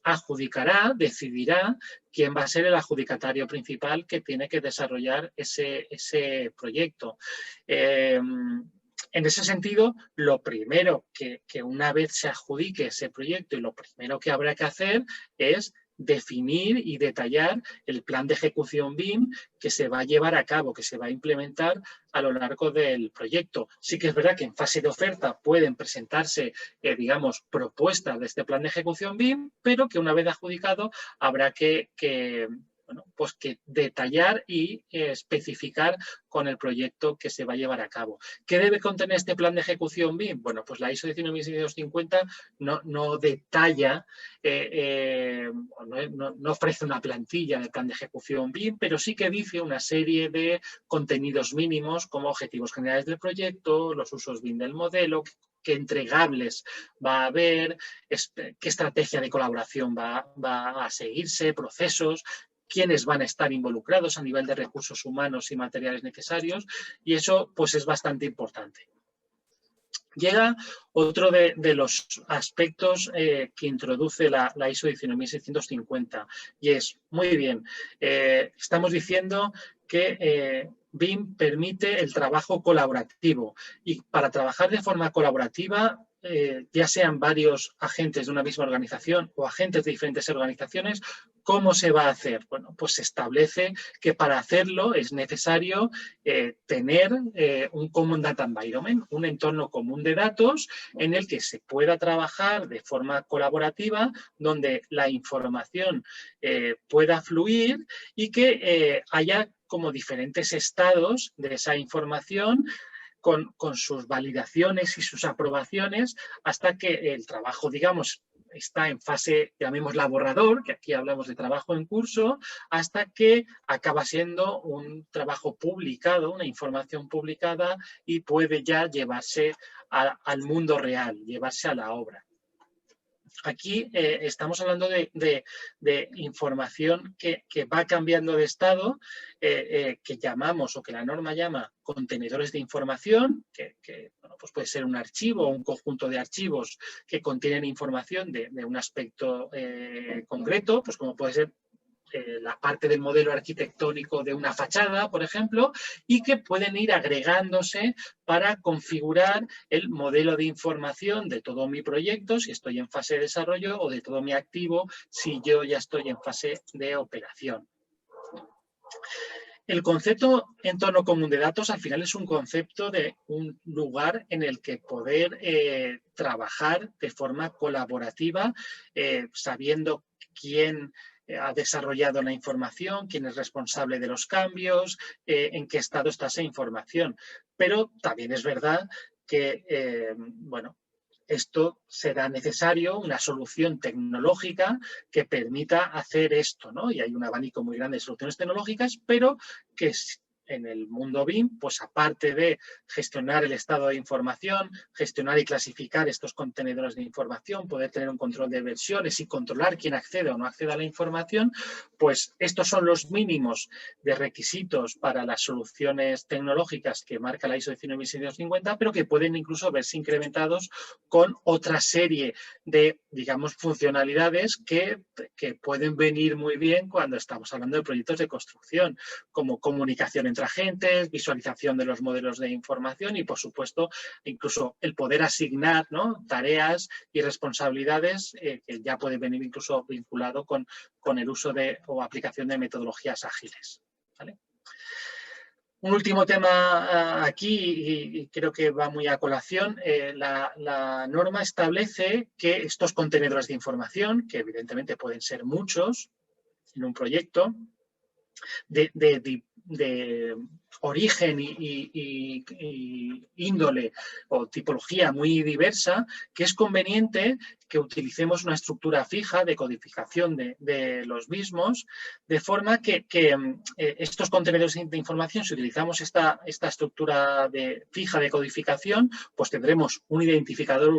adjudicará, decidirá quién va a ser el adjudicatario principal que tiene que desarrollar ese proyecto. En ese sentido, lo primero que una vez se adjudique ese proyecto, y lo primero que habrá que hacer es definir y detallar el plan de ejecución BIM que se va a llevar a cabo, que se va a implementar a lo largo del proyecto. Sí que es verdad que en fase de oferta pueden presentarse, digamos, propuestas de este plan de ejecución BIM, pero que una vez adjudicado habrá que detallar y especificar con el proyecto que se va a llevar a cabo. ¿Qué debe contener este plan de ejecución BIM? Bueno, pues la ISO 19650 no detalla, no ofrece una plantilla de plan de ejecución BIM, pero sí que dice una serie de contenidos mínimos como objetivos generales del proyecto, los usos BIM del modelo, qué entregables va a haber, qué estrategia de colaboración va a seguirse, procesos, quiénes van a estar involucrados a nivel de recursos humanos y materiales necesarios, y eso pues es bastante importante. Llega otro de los aspectos que introduce la ISO 19650 y es, muy bien, estamos diciendo que BIM permite el trabajo colaborativo, y para trabajar de forma colaborativa, ya sean varios agentes de una misma organización o agentes de diferentes organizaciones, ¿cómo se va a hacer? Bueno, pues se establece que para hacerlo es necesario tener un Common Data Environment, un entorno común de datos en el que se pueda trabajar de forma colaborativa, donde la información pueda fluir y que haya como diferentes estados de esa información con sus validaciones y sus aprobaciones hasta que el trabajo, digamos, está en fase, llamémosla borrador, que aquí hablamos de trabajo en curso, hasta que acaba siendo un trabajo publicado, una información publicada y puede ya llevarse al mundo real, llevarse a la obra. Aquí estamos hablando de información que va cambiando de estado, que llamamos o que la norma llama contenedores de información, que pues puede ser un archivo o un conjunto de archivos que contienen información de un aspecto concreto, pues como puede ser la parte del modelo arquitectónico de una fachada, por ejemplo, y que pueden ir agregándose para configurar el modelo de información de todo mi proyecto, si estoy en fase de desarrollo, o de todo mi activo, si yo ya estoy en fase de operación. El concepto entorno común de datos al final es un concepto de un lugar en el que poder trabajar de forma colaborativa, sabiendo quién ha desarrollado la información, quién es responsable de los cambios, en qué estado está esa información. Pero también es verdad que, esto será necesario una solución tecnológica que permita hacer esto, ¿no? Y hay un abanico muy grande de soluciones tecnológicas, pero que en el mundo BIM, pues aparte de gestionar el estado de información, gestionar y clasificar estos contenedores de información, poder tener un control de versiones y controlar quién accede o no accede a la información, pues estos son los mínimos de requisitos para las soluciones tecnológicas que marca la ISO 19650, pero que pueden incluso verse incrementados con otra serie de, digamos, funcionalidades que pueden venir muy bien cuando estamos hablando de proyectos de construcción, como comunicación entre agentes, visualización de los modelos de información y, por supuesto, incluso el poder asignar, ¿no?, tareas y responsabilidades que ya puede venir incluso vinculado con el uso o aplicación de metodologías ágiles, ¿vale? Un último tema aquí, y creo que va muy a colación, la norma establece que estos contenedores de información, que evidentemente pueden ser muchos en un proyecto, de origen y índole o tipología muy diversa, que es conveniente que utilicemos una estructura fija de codificación de los mismos, de forma que estos contenedores de información, si utilizamos esta estructura fija de codificación, pues tendremos un identificador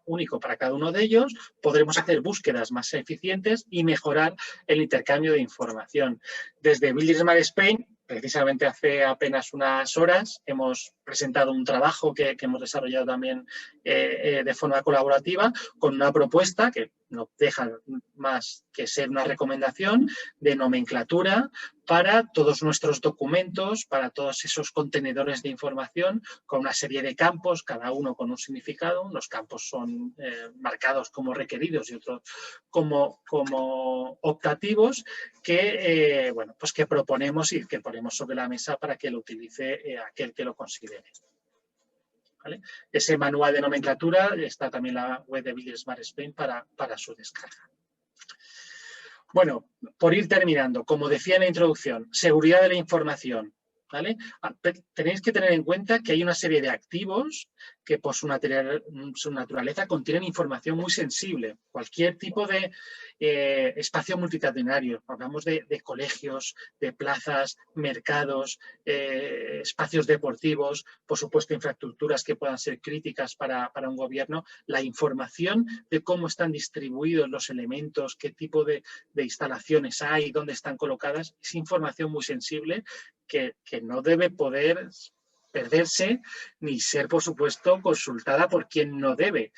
único para cada uno de ellos, podremos hacer búsquedas más eficientes y mejorar el intercambio de información. Desde Building Smart Spain, precisamente hace apenas unas horas, hemos presentado un trabajo que hemos desarrollado también de forma colaborativa con una propuesta que no deja más que ser una recomendación de nomenclatura para todos nuestros documentos, para todos esos contenedores de información, con una serie de campos, cada uno con un significado. Los campos son marcados como requeridos y otros como optativos que, bueno, pues que proponemos y que ponemos sobre la mesa para que lo utilice aquel que lo considere. ¿Vale? Ese manual de nomenclatura está también en la web de Building Smart Spain para su descarga. Bueno, por ir terminando, como decía en la introducción, seguridad de la información, ¿vale? Tenéis que tener en cuenta que hay una serie de activos que por su naturaleza contienen información muy sensible. Cualquier tipo de espacio multitudinario, hablamos de colegios, de plazas, mercados, espacios deportivos, por supuesto infraestructuras que puedan ser críticas para un gobierno. La información de cómo están distribuidos los elementos, qué tipo de instalaciones hay, dónde están colocadas, es información muy sensible que no debe poder perderse ni ser, por supuesto, consultada por quien no debe,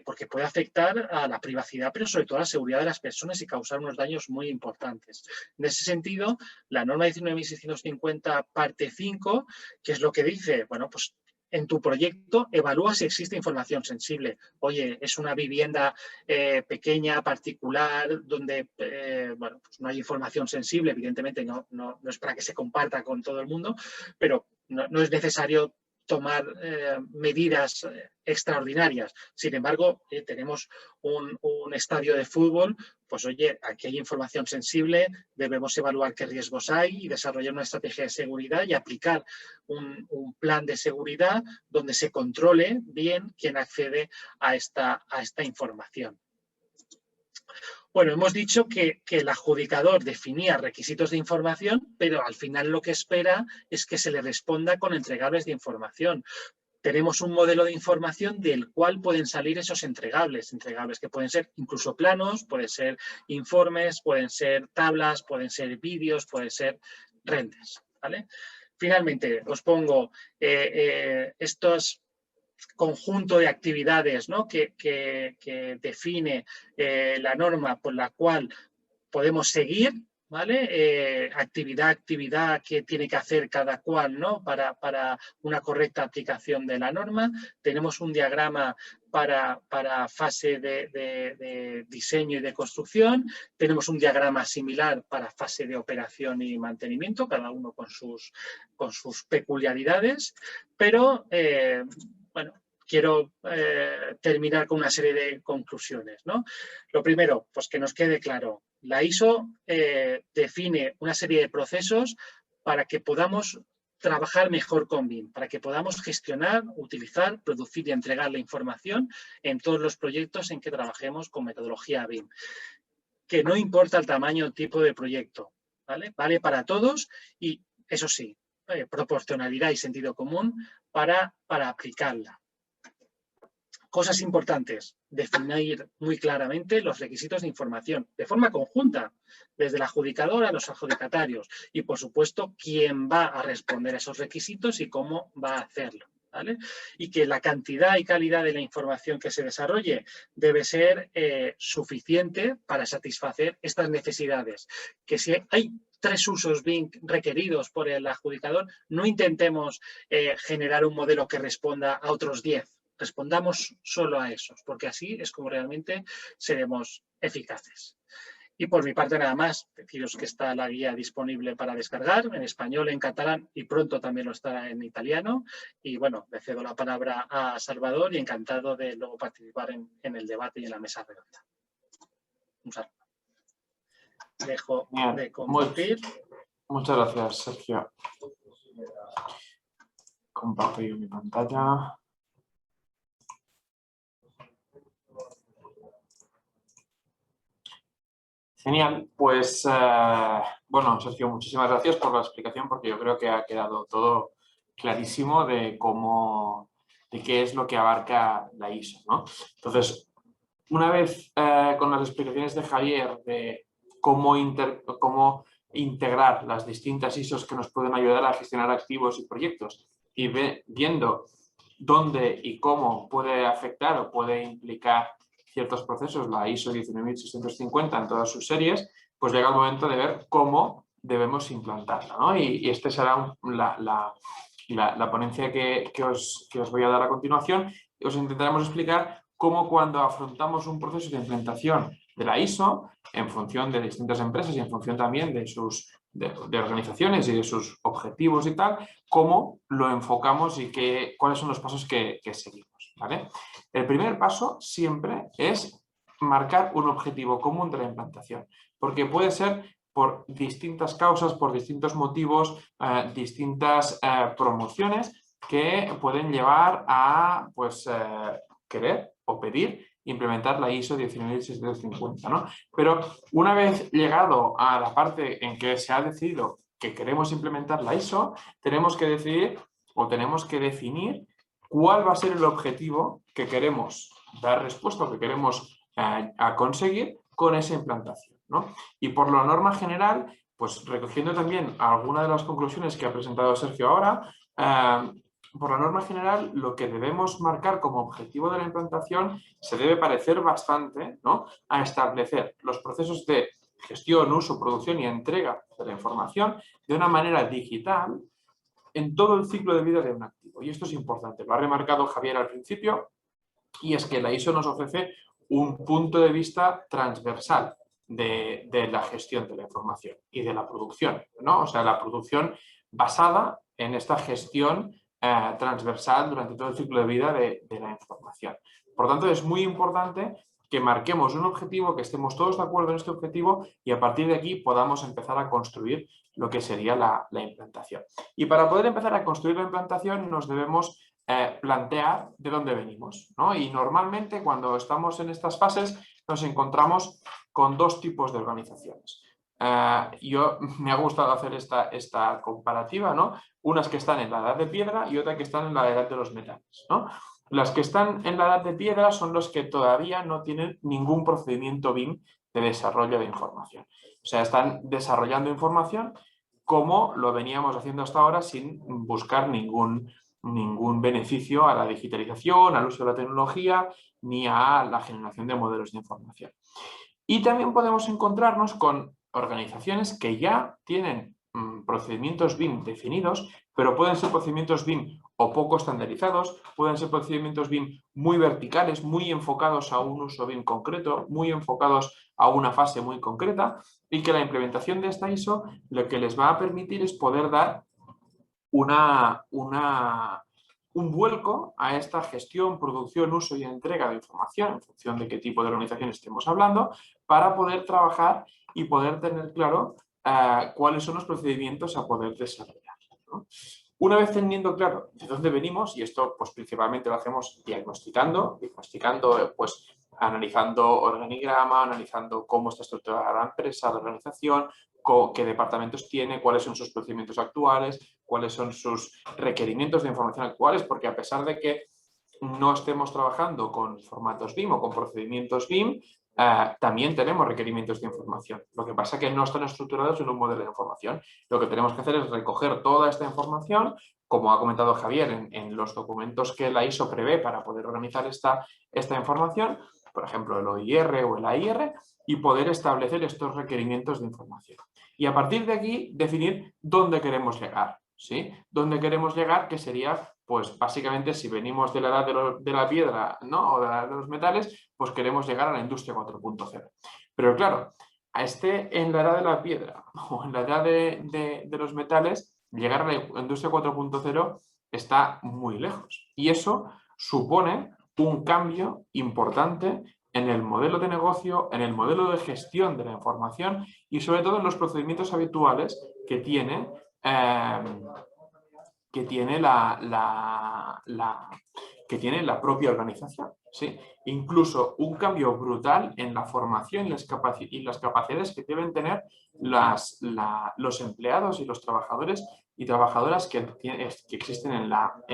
porque puede afectar a la privacidad, pero sobre todo a la seguridad de las personas y causar unos daños muy importantes. En ese sentido, la norma 19.650 parte 5, que es lo que dice, bueno, pues en tu proyecto evalúa si existe información sensible. Oye, es una vivienda pequeña, particular, donde bueno, pues no hay información sensible, evidentemente no es para que se comparta con todo el mundo, pero no es necesario tomar medidas extraordinarias. Sin embargo, tenemos un estadio de fútbol, pues oye, aquí hay información sensible, debemos evaluar qué riesgos hay y desarrollar una estrategia de seguridad y aplicar un plan de seguridad donde se controle bien quién accede a esta información. Bueno, hemos dicho que el adjudicador definía requisitos de información, pero al final lo que espera es que se le responda con entregables de información. Tenemos un modelo de información del cual pueden salir esos entregables que pueden ser incluso planos, pueden ser informes, pueden ser tablas, pueden ser vídeos, pueden ser renders, ¿vale? Finalmente, os pongo estos conjunto de actividades, ¿no?, que define la norma por la cual podemos seguir, ¿vale? Actividad que tiene que hacer cada cual, ¿no?, para una correcta aplicación de la norma. Tenemos un diagrama para fase de diseño y de construcción. Tenemos un diagrama similar para fase de operación y mantenimiento, cada uno con sus peculiaridades, pero bueno, quiero terminar con una serie de conclusiones, ¿no? Lo primero, pues que nos quede claro, la ISO define una serie de procesos para que podamos trabajar mejor con BIM, para que podamos gestionar, utilizar, producir y entregar la información en todos los proyectos en que trabajemos con metodología BIM. Que no importa el tamaño o tipo de proyecto, ¿vale? Vale para todos y, eso sí, proporcionalidad y sentido común para aplicarla. Cosas importantes, definir muy claramente los requisitos de información de forma conjunta, desde el adjudicador a los adjudicatarios y, por supuesto, quién va a responder a esos requisitos y cómo va a hacerlo, ¿vale? Y que la cantidad y calidad de la información que se desarrolle debe ser suficiente para satisfacer estas necesidades. Que si hay 3 usos BIM requeridos por el adjudicador, no intentemos generar un modelo que responda a otros 10. Respondamos solo a esos, porque así es como realmente seremos eficaces. Y por mi parte nada más, deciros que está la guía disponible para descargar en español, en catalán y pronto también lo estará en italiano. Y bueno, le cedo la palabra a Salvador y encantado de luego participar en el debate y en la mesa redonda. Un saludo. Dejo de compartir. Muchas gracias, Sergio. Comparto yo mi pantalla. Genial, pues bueno, Sergio, muchísimas gracias por la explicación, porque yo creo que ha quedado todo clarísimo de qué es lo que abarca la ISO, ¿no? Entonces, una vez con las explicaciones de Javier de cómo integrar las distintas ISOs que nos pueden ayudar a gestionar activos y proyectos y viendo dónde y cómo puede afectar o puede implicar ciertos procesos, la ISO 19650 en todas sus series, pues llega el momento de ver cómo debemos implantarla, ¿no? Y esta será la ponencia que os voy a dar a continuación. Os intentaremos explicar cómo cuando afrontamos un proceso de implementación de la ISO, en función de distintas empresas y en función también de organizaciones y de sus objetivos y tal, cómo lo enfocamos y cuáles son los pasos que seguimos, ¿vale? El primer paso siempre es marcar un objetivo común de la implantación, porque puede ser por distintas causas, por distintos motivos, distintas promociones que pueden llevar a querer o pedir implementar la ISO 19650, ¿no? Pero una vez llegado a la parte en que se ha decidido que queremos implementar la ISO, tenemos que decidir o tenemos que definir cuál va a ser el objetivo que queremos dar respuesta o que queremos a conseguir con esa implantación, ¿no? Y por la norma general, pues recogiendo también algunas de las conclusiones que ha presentado Sergio ahora, por la norma general, lo que debemos marcar como objetivo de la implantación se debe parecer bastante, ¿no?, a establecer los procesos de gestión, uso, producción y entrega de la información de una manera digital en todo el ciclo de vida de un activo. Y esto es importante, lo ha remarcado Javier al principio, y es que la ISO nos ofrece un punto de vista transversal de la gestión de la información y de la producción, ¿no? O sea, la producción basada en esta gestión transversal durante todo el ciclo de vida de la información. Por tanto, es muy importante que marquemos un objetivo, que estemos todos de acuerdo en este objetivo y a partir de aquí podamos empezar a construir lo que sería la implantación. Y para poder empezar a construir la implantación nos debemos plantear de dónde venimos, ¿no? Y normalmente cuando estamos en estas fases nos encontramos con dos tipos de organizaciones. Me ha gustado hacer esta comparativa, ¿no? Unas que están en la edad de piedra y otras que están en la edad de los metales, ¿no? Las que están en la edad de piedra son los que todavía no tienen ningún procedimiento BIM de desarrollo de información. O sea, están desarrollando información como lo veníamos haciendo hasta ahora sin buscar ningún beneficio a la digitalización, al uso de la tecnología, ni a la generación de modelos de información. Y también podemos encontrarnos con organizaciones que ya tienen procedimientos BIM definidos, pero pueden ser procedimientos BIM o poco estandarizados, pueden ser procedimientos BIM muy verticales, muy enfocados a un uso BIM concreto, muy enfocados a una fase muy concreta, y que la implementación de esta ISO lo que les va a permitir es poder dar un vuelco a esta gestión, producción, uso y entrega de información en función de qué tipo de organización estemos hablando, para poder trabajar y poder tener claro cuáles son los procedimientos a poder desarrollar, ¿no? Una vez teniendo claro de dónde venimos, y esto pues principalmente lo hacemos diagnosticando pues analizando organigrama, analizando cómo está estructurada la empresa, la organización, qué departamentos tiene, cuáles son sus procedimientos actuales, cuáles son sus requerimientos de información actuales, porque a pesar de que no estemos trabajando con formatos BIM o con procedimientos BIM, también tenemos requerimientos de información. Lo que pasa es que no están estructurados en un modelo de información. Lo que tenemos que hacer es recoger toda esta información, como ha comentado Javier, en los documentos que la ISO prevé para poder organizar esta información, por ejemplo, el OIR o el AIR, y poder establecer estos requerimientos de información. Y a partir de aquí, definir dónde queremos llegar, ¿sí? Dónde queremos llegar, que sería, pues básicamente, si venimos de la edad de la piedra, ¿no? O de la edad de los metales, pues queremos llegar a la industria 4.0. Pero claro, en la edad de la piedra o en la edad de los metales, llegar a la industria 4.0 está muy lejos. Y eso supone un cambio importante en el modelo de negocio, en el modelo de gestión de la información y sobre todo en los procedimientos habituales que tiene la propia organización, ¿sí? Incluso un cambio brutal en la formación y las capacidades que deben tener los empleados y los trabajadores y trabajadoras que existen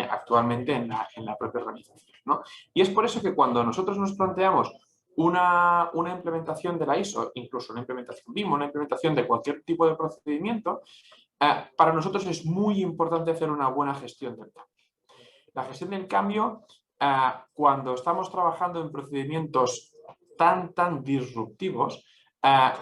actualmente en la propia organización, ¿no? Y es por eso que cuando nosotros nos planteamos una implementación de la ISO, incluso una implementación BIM, una implementación de cualquier tipo de procedimiento, para nosotros es muy importante hacer una buena gestión del cambio. La gestión del cambio, cuando estamos trabajando en procedimientos tan disruptivos,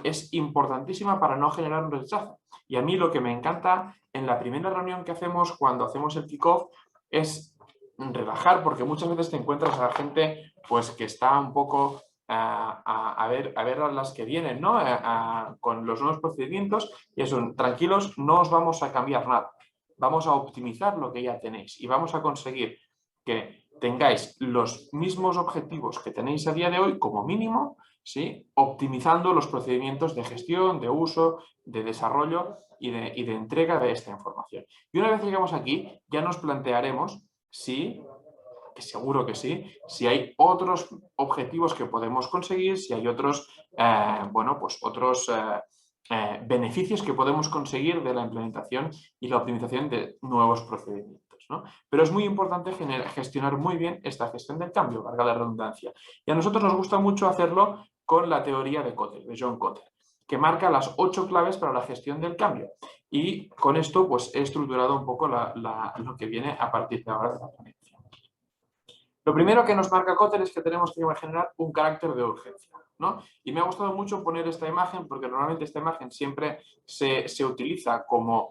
es importantísima para no generar un rechazo. Y a mí lo que me encanta en la primera reunión que hacemos cuando hacemos el kick-off es relajar, porque muchas veces te encuentras a la gente pues, que está un poco a ver a las que vienen, ¿no? Con los nuevos procedimientos y eso, tranquilos, no os vamos a cambiar nada. Vamos a optimizar lo que ya tenéis y vamos a conseguir que tengáis los mismos objetivos que tenéis a día de hoy como mínimo, ¿sí? Optimizando los procedimientos de gestión, de uso, de desarrollo y de entrega de esta información. Y una vez llegamos aquí, ya nos plantearemos si, que seguro que sí, si hay otros objetivos que podemos conseguir, si hay otros, beneficios que podemos conseguir de la implementación y la optimización de nuevos procedimientos, ¿no? Pero es muy importante gestionar muy bien esta gestión del cambio, valga la redundancia. Y a nosotros nos gusta mucho hacerlo con la teoría de Kotter, de John Kotter, que marca las 8 claves para la gestión del cambio. Y con esto pues, he estructurado un poco lo que viene a partir de ahora de la ponencia. Lo primero que nos marca Kotter es que tenemos que generar un carácter de urgencia, ¿no? Y me ha gustado mucho poner esta imagen porque normalmente esta imagen siempre se utiliza como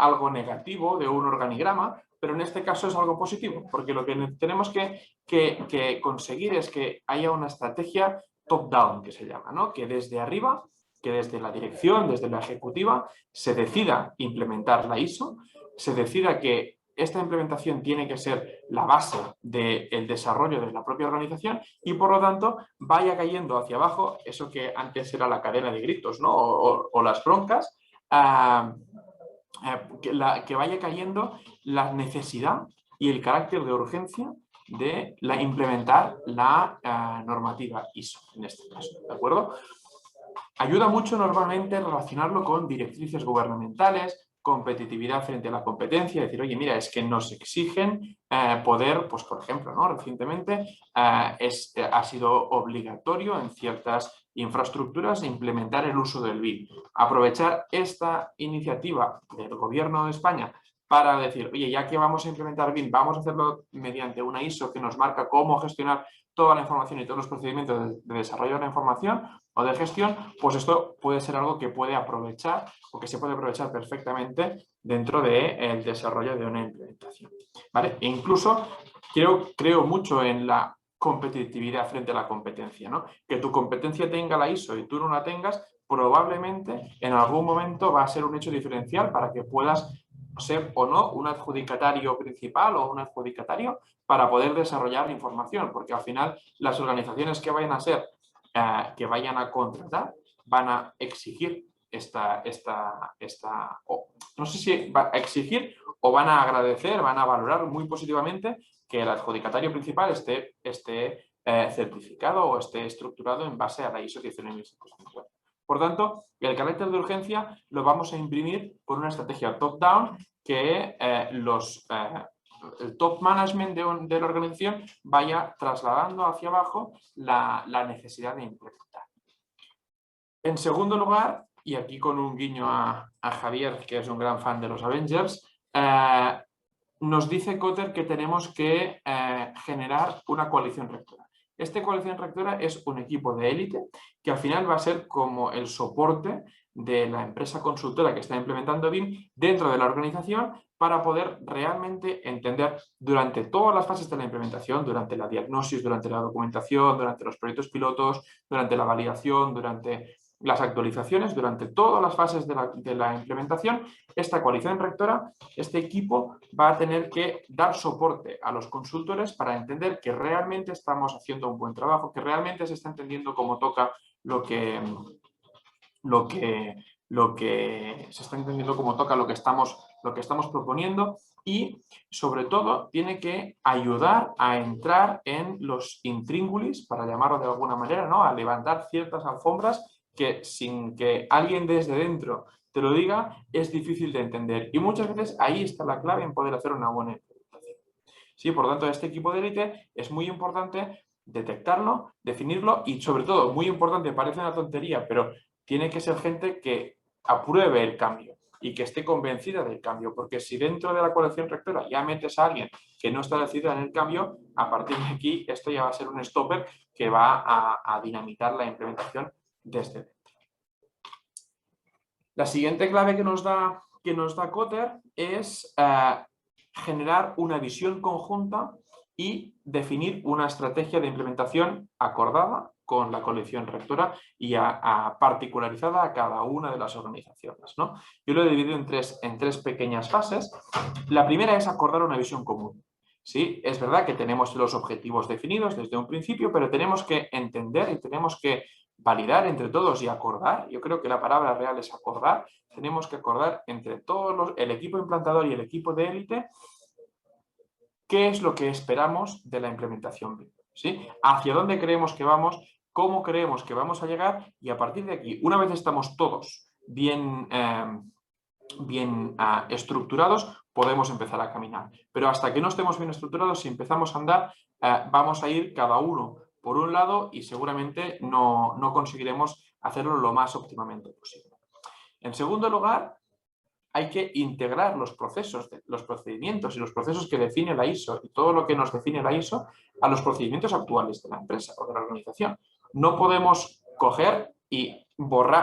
algo negativo de un organigrama, pero en este caso es algo positivo, porque lo que tenemos que conseguir es que haya una estrategia top-down, que se llama, ¿no? Que desde arriba, que desde la dirección, desde la ejecutiva, se decida implementar la ISO, se decida que esta implementación tiene que ser la base del desarrollo de la propia organización y, por lo tanto, vaya cayendo hacia abajo, eso que antes era la cadena de gritos, ¿no? o las broncas, que vaya cayendo la necesidad y el carácter de urgencia de implementar la normativa ISO, en este caso, ¿de acuerdo? Ayuda mucho normalmente relacionarlo con directrices gubernamentales, competitividad frente a la competencia, decir, oye, mira, es que nos exigen poder, pues por ejemplo, ¿no? Recientemente ha sido obligatorio en ciertas infraestructuras implementar el uso del BIM. Aprovechar esta iniciativa del Gobierno de España para decir, oye, ya que vamos a implementar BIM, vamos a hacerlo mediante una ISO que nos marca cómo gestionar toda la información y todos los procedimientos de desarrollo de la información o de gestión, pues esto puede ser algo que puede aprovechar o que se puede aprovechar perfectamente dentro del desarrollo de una implementación, ¿vale? E incluso creo mucho en la competitividad frente a la competencia, ¿no? Que tu competencia tenga la ISO y tú no la tengas, probablemente en algún momento va a ser un hecho diferencial para que puedas ser o no un adjudicatario principal o un adjudicatario para poder desarrollar la información, porque al final las organizaciones que vayan a contratar van a exigir no sé si va a exigir o van a agradecer, van a valorar muy positivamente que el adjudicatario principal esté certificado o esté estructurado en base a la ISO 19750. Por tanto, el carácter de urgencia lo vamos a imprimir por una estrategia top-down que el top management de la organización vaya trasladando hacia abajo la necesidad de implementar. En segundo lugar, y aquí con un guiño a Javier, que es un gran fan de los Avengers, nos dice Kotter que tenemos que generar una coalición rectora. Esta coalición rectora es un equipo de élite que al final va a ser como el soporte de la empresa consultora que está implementando BIM dentro de la organización para poder realmente entender durante todas las fases de la implementación, durante la diagnosis, durante la documentación, durante los proyectos pilotos, durante la validación, durante las actualizaciones, durante todas las fases de la implementación, esta coalición rectora, este equipo va a tener que dar soporte a los consultores para entender que realmente estamos haciendo un buen trabajo, que realmente se está entendiendo cómo toca lo que se está entendiendo cómo toca lo que estamos proponiendo y, sobre todo, tiene que ayudar a entrar en los intríngulis, para llamarlo de alguna manera, ¿no? A levantar ciertas alfombras que sin que alguien desde dentro te lo diga, es difícil de entender. Y muchas veces ahí está la clave en poder hacer una buena implementación. Sí, por lo tanto, este equipo de élite es muy importante detectarlo, definirlo y, sobre todo, muy importante, parece una tontería, pero tiene que ser gente que apruebe el cambio y que esté convencida del cambio, porque si dentro de la coalición rectora ya metes a alguien que no está decidida en el cambio, a partir de aquí esto ya va a ser un stopper que va a dinamitar la implementación desde dentro. La siguiente clave que nos da Kotter es generar una visión conjunta y definir una estrategia de implementación acordada con la coalición rectora y particularizada a cada una de las organizaciones, ¿no? Yo lo he dividido en tres pequeñas fases. La primera es acordar una visión común. Sí, es verdad que tenemos los objetivos definidos desde un principio, pero tenemos que entender y tenemos que validar entre todos y acordar. Yo creo que la palabra real es acordar. Tenemos que acordar entre todos el equipo implantador y el equipo de élite qué es lo que esperamos de la implementación BIM, ¿sí? Hacia dónde creemos que vamos, cómo creemos que vamos a llegar y a partir de aquí, una vez estamos todos bien estructurados, podemos empezar a caminar. Pero hasta que no estemos bien estructurados, si empezamos a andar, vamos a ir cada uno por un lado y seguramente no conseguiremos hacerlo lo más óptimamente posible. En segundo lugar, hay que integrar los procesos, los procedimientos y los procesos que define la ISO y todo lo que nos define la ISO a los procedimientos actuales de la empresa o de la organización. No podemos coger y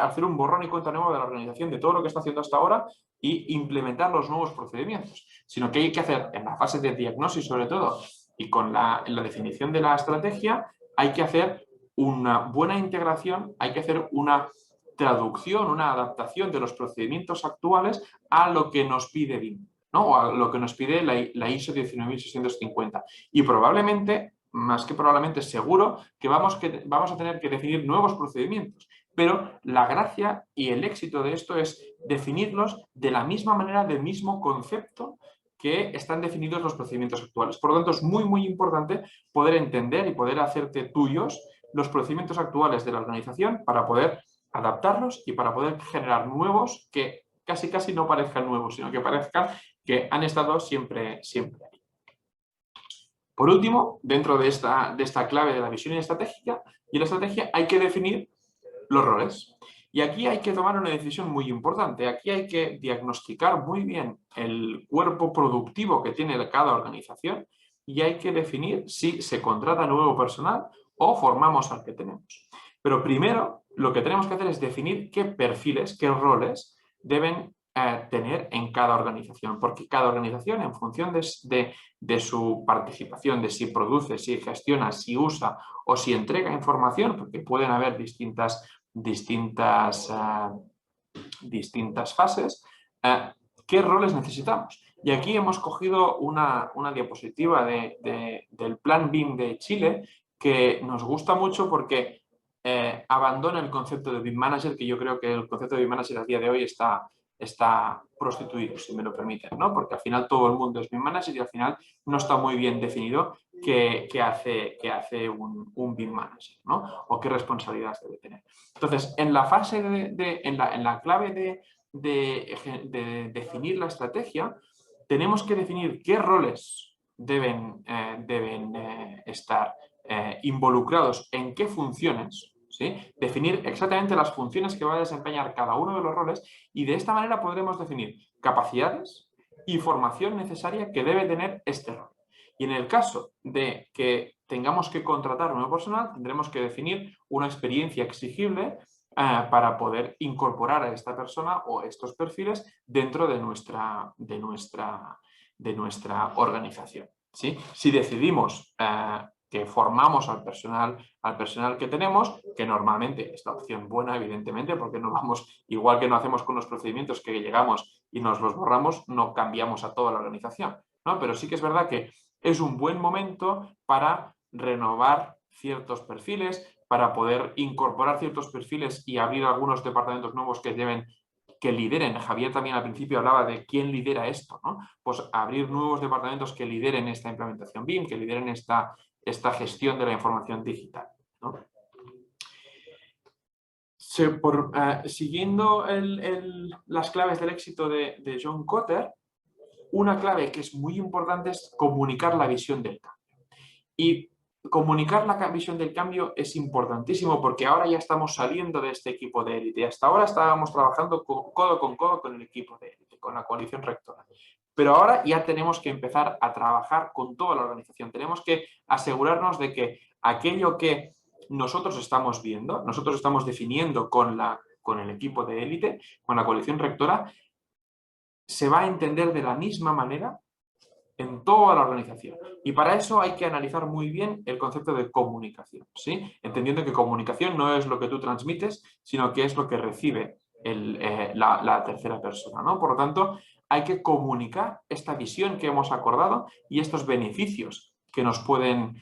hacer un borrón y cuenta nueva de la organización de todo lo que está haciendo hasta ahora y implementar los nuevos procedimientos, sino que hay que hacer en la fase de diagnosis sobre todo y con la definición de la estrategia, hay que hacer una buena integración, hay que hacer una traducción, una adaptación de los procedimientos actuales a lo que nos pide BIM, ¿no? O a lo que nos pide la ISO 19650. Y probablemente, más que probablemente, seguro que vamos a tener que definir nuevos procedimientos. Pero la gracia y el éxito de esto es definirlos de la misma manera, del mismo concepto que están definidos los procedimientos actuales. Por lo tanto, es muy, muy importante poder entender y poder hacerte tuyos los procedimientos actuales de la organización para poder adaptarlos y para poder generar nuevos que casi no parezcan nuevos, sino que parezcan que han estado siempre ahí. Por último, dentro de esta clave de la visión estratégica y la estrategia hay que definir los roles. Y aquí hay que tomar una decisión muy importante. Aquí hay que diagnosticar muy bien el cuerpo productivo que tiene cada organización y hay que definir si se contrata nuevo personal o formamos al que tenemos. Pero primero lo que tenemos que hacer es definir qué perfiles, qué roles deben tener en cada organización, porque cada organización, en función de su participación, de si produce, si gestiona, si usa o si entrega información, porque pueden haber distintas fases, ¿qué roles necesitamos? Y aquí hemos cogido una diapositiva del Plan BIM de Chile que nos gusta mucho porque abandone el concepto de BIM Manager, que yo creo que el concepto de BIM Manager a día de hoy está prostituido, si me lo permiten, ¿no? Porque al final todo el mundo es BIM Manager y al final no está muy bien definido qué hace un BIM Manager, ¿no? O qué responsabilidades debe tener. Entonces, en la fase en la clave de definir la estrategia, tenemos que definir qué roles deben estar involucrados en qué funciones, ¿sí? Definir exactamente las funciones que va a desempeñar cada uno de los roles y de esta manera podremos definir capacidades y formación necesaria que debe tener este rol. Y en el caso de que tengamos que contratar un nuevo personal, tendremos que definir una experiencia exigible para poder incorporar a esta persona o estos perfiles dentro de nuestra organización, ¿sí? Si decidimos que formamos al personal que tenemos, que normalmente es la opción buena, evidentemente, porque no vamos, igual que no hacemos con los procedimientos que llegamos y nos los borramos, no cambiamos a toda la organización, ¿no? Pero sí que es verdad que es un buen momento para renovar ciertos perfiles, para poder incorporar ciertos perfiles y abrir algunos departamentos nuevos que lideren. Javier también al principio hablaba de quién lidera esto, ¿no? Pues abrir nuevos departamentos que lideren esta implementación BIM, que lideren esta gestión de la información digital, ¿no? Siguiendo las claves del éxito de John Kotter, una clave que es muy importante es comunicar la visión del cambio. Y comunicar la visión del cambio es importantísimo porque ahora ya estamos saliendo de este equipo de élite. Hasta ahora estábamos trabajando codo con codo con el equipo de élite, con la coalición rectora. Pero ahora ya tenemos que empezar a trabajar con toda la organización. Tenemos que asegurarnos de que aquello que nosotros estamos viendo, nosotros estamos definiendo con el equipo de élite, con la coalición rectora, se va a entender de la misma manera en toda la organización. Y para eso hay que analizar muy bien el concepto de comunicación, ¿sí? Entendiendo que comunicación no es lo que tú transmites, sino que es lo que recibe la tercera persona, ¿no? Por lo tanto, hay que comunicar esta visión que hemos acordado y estos beneficios que nos pueden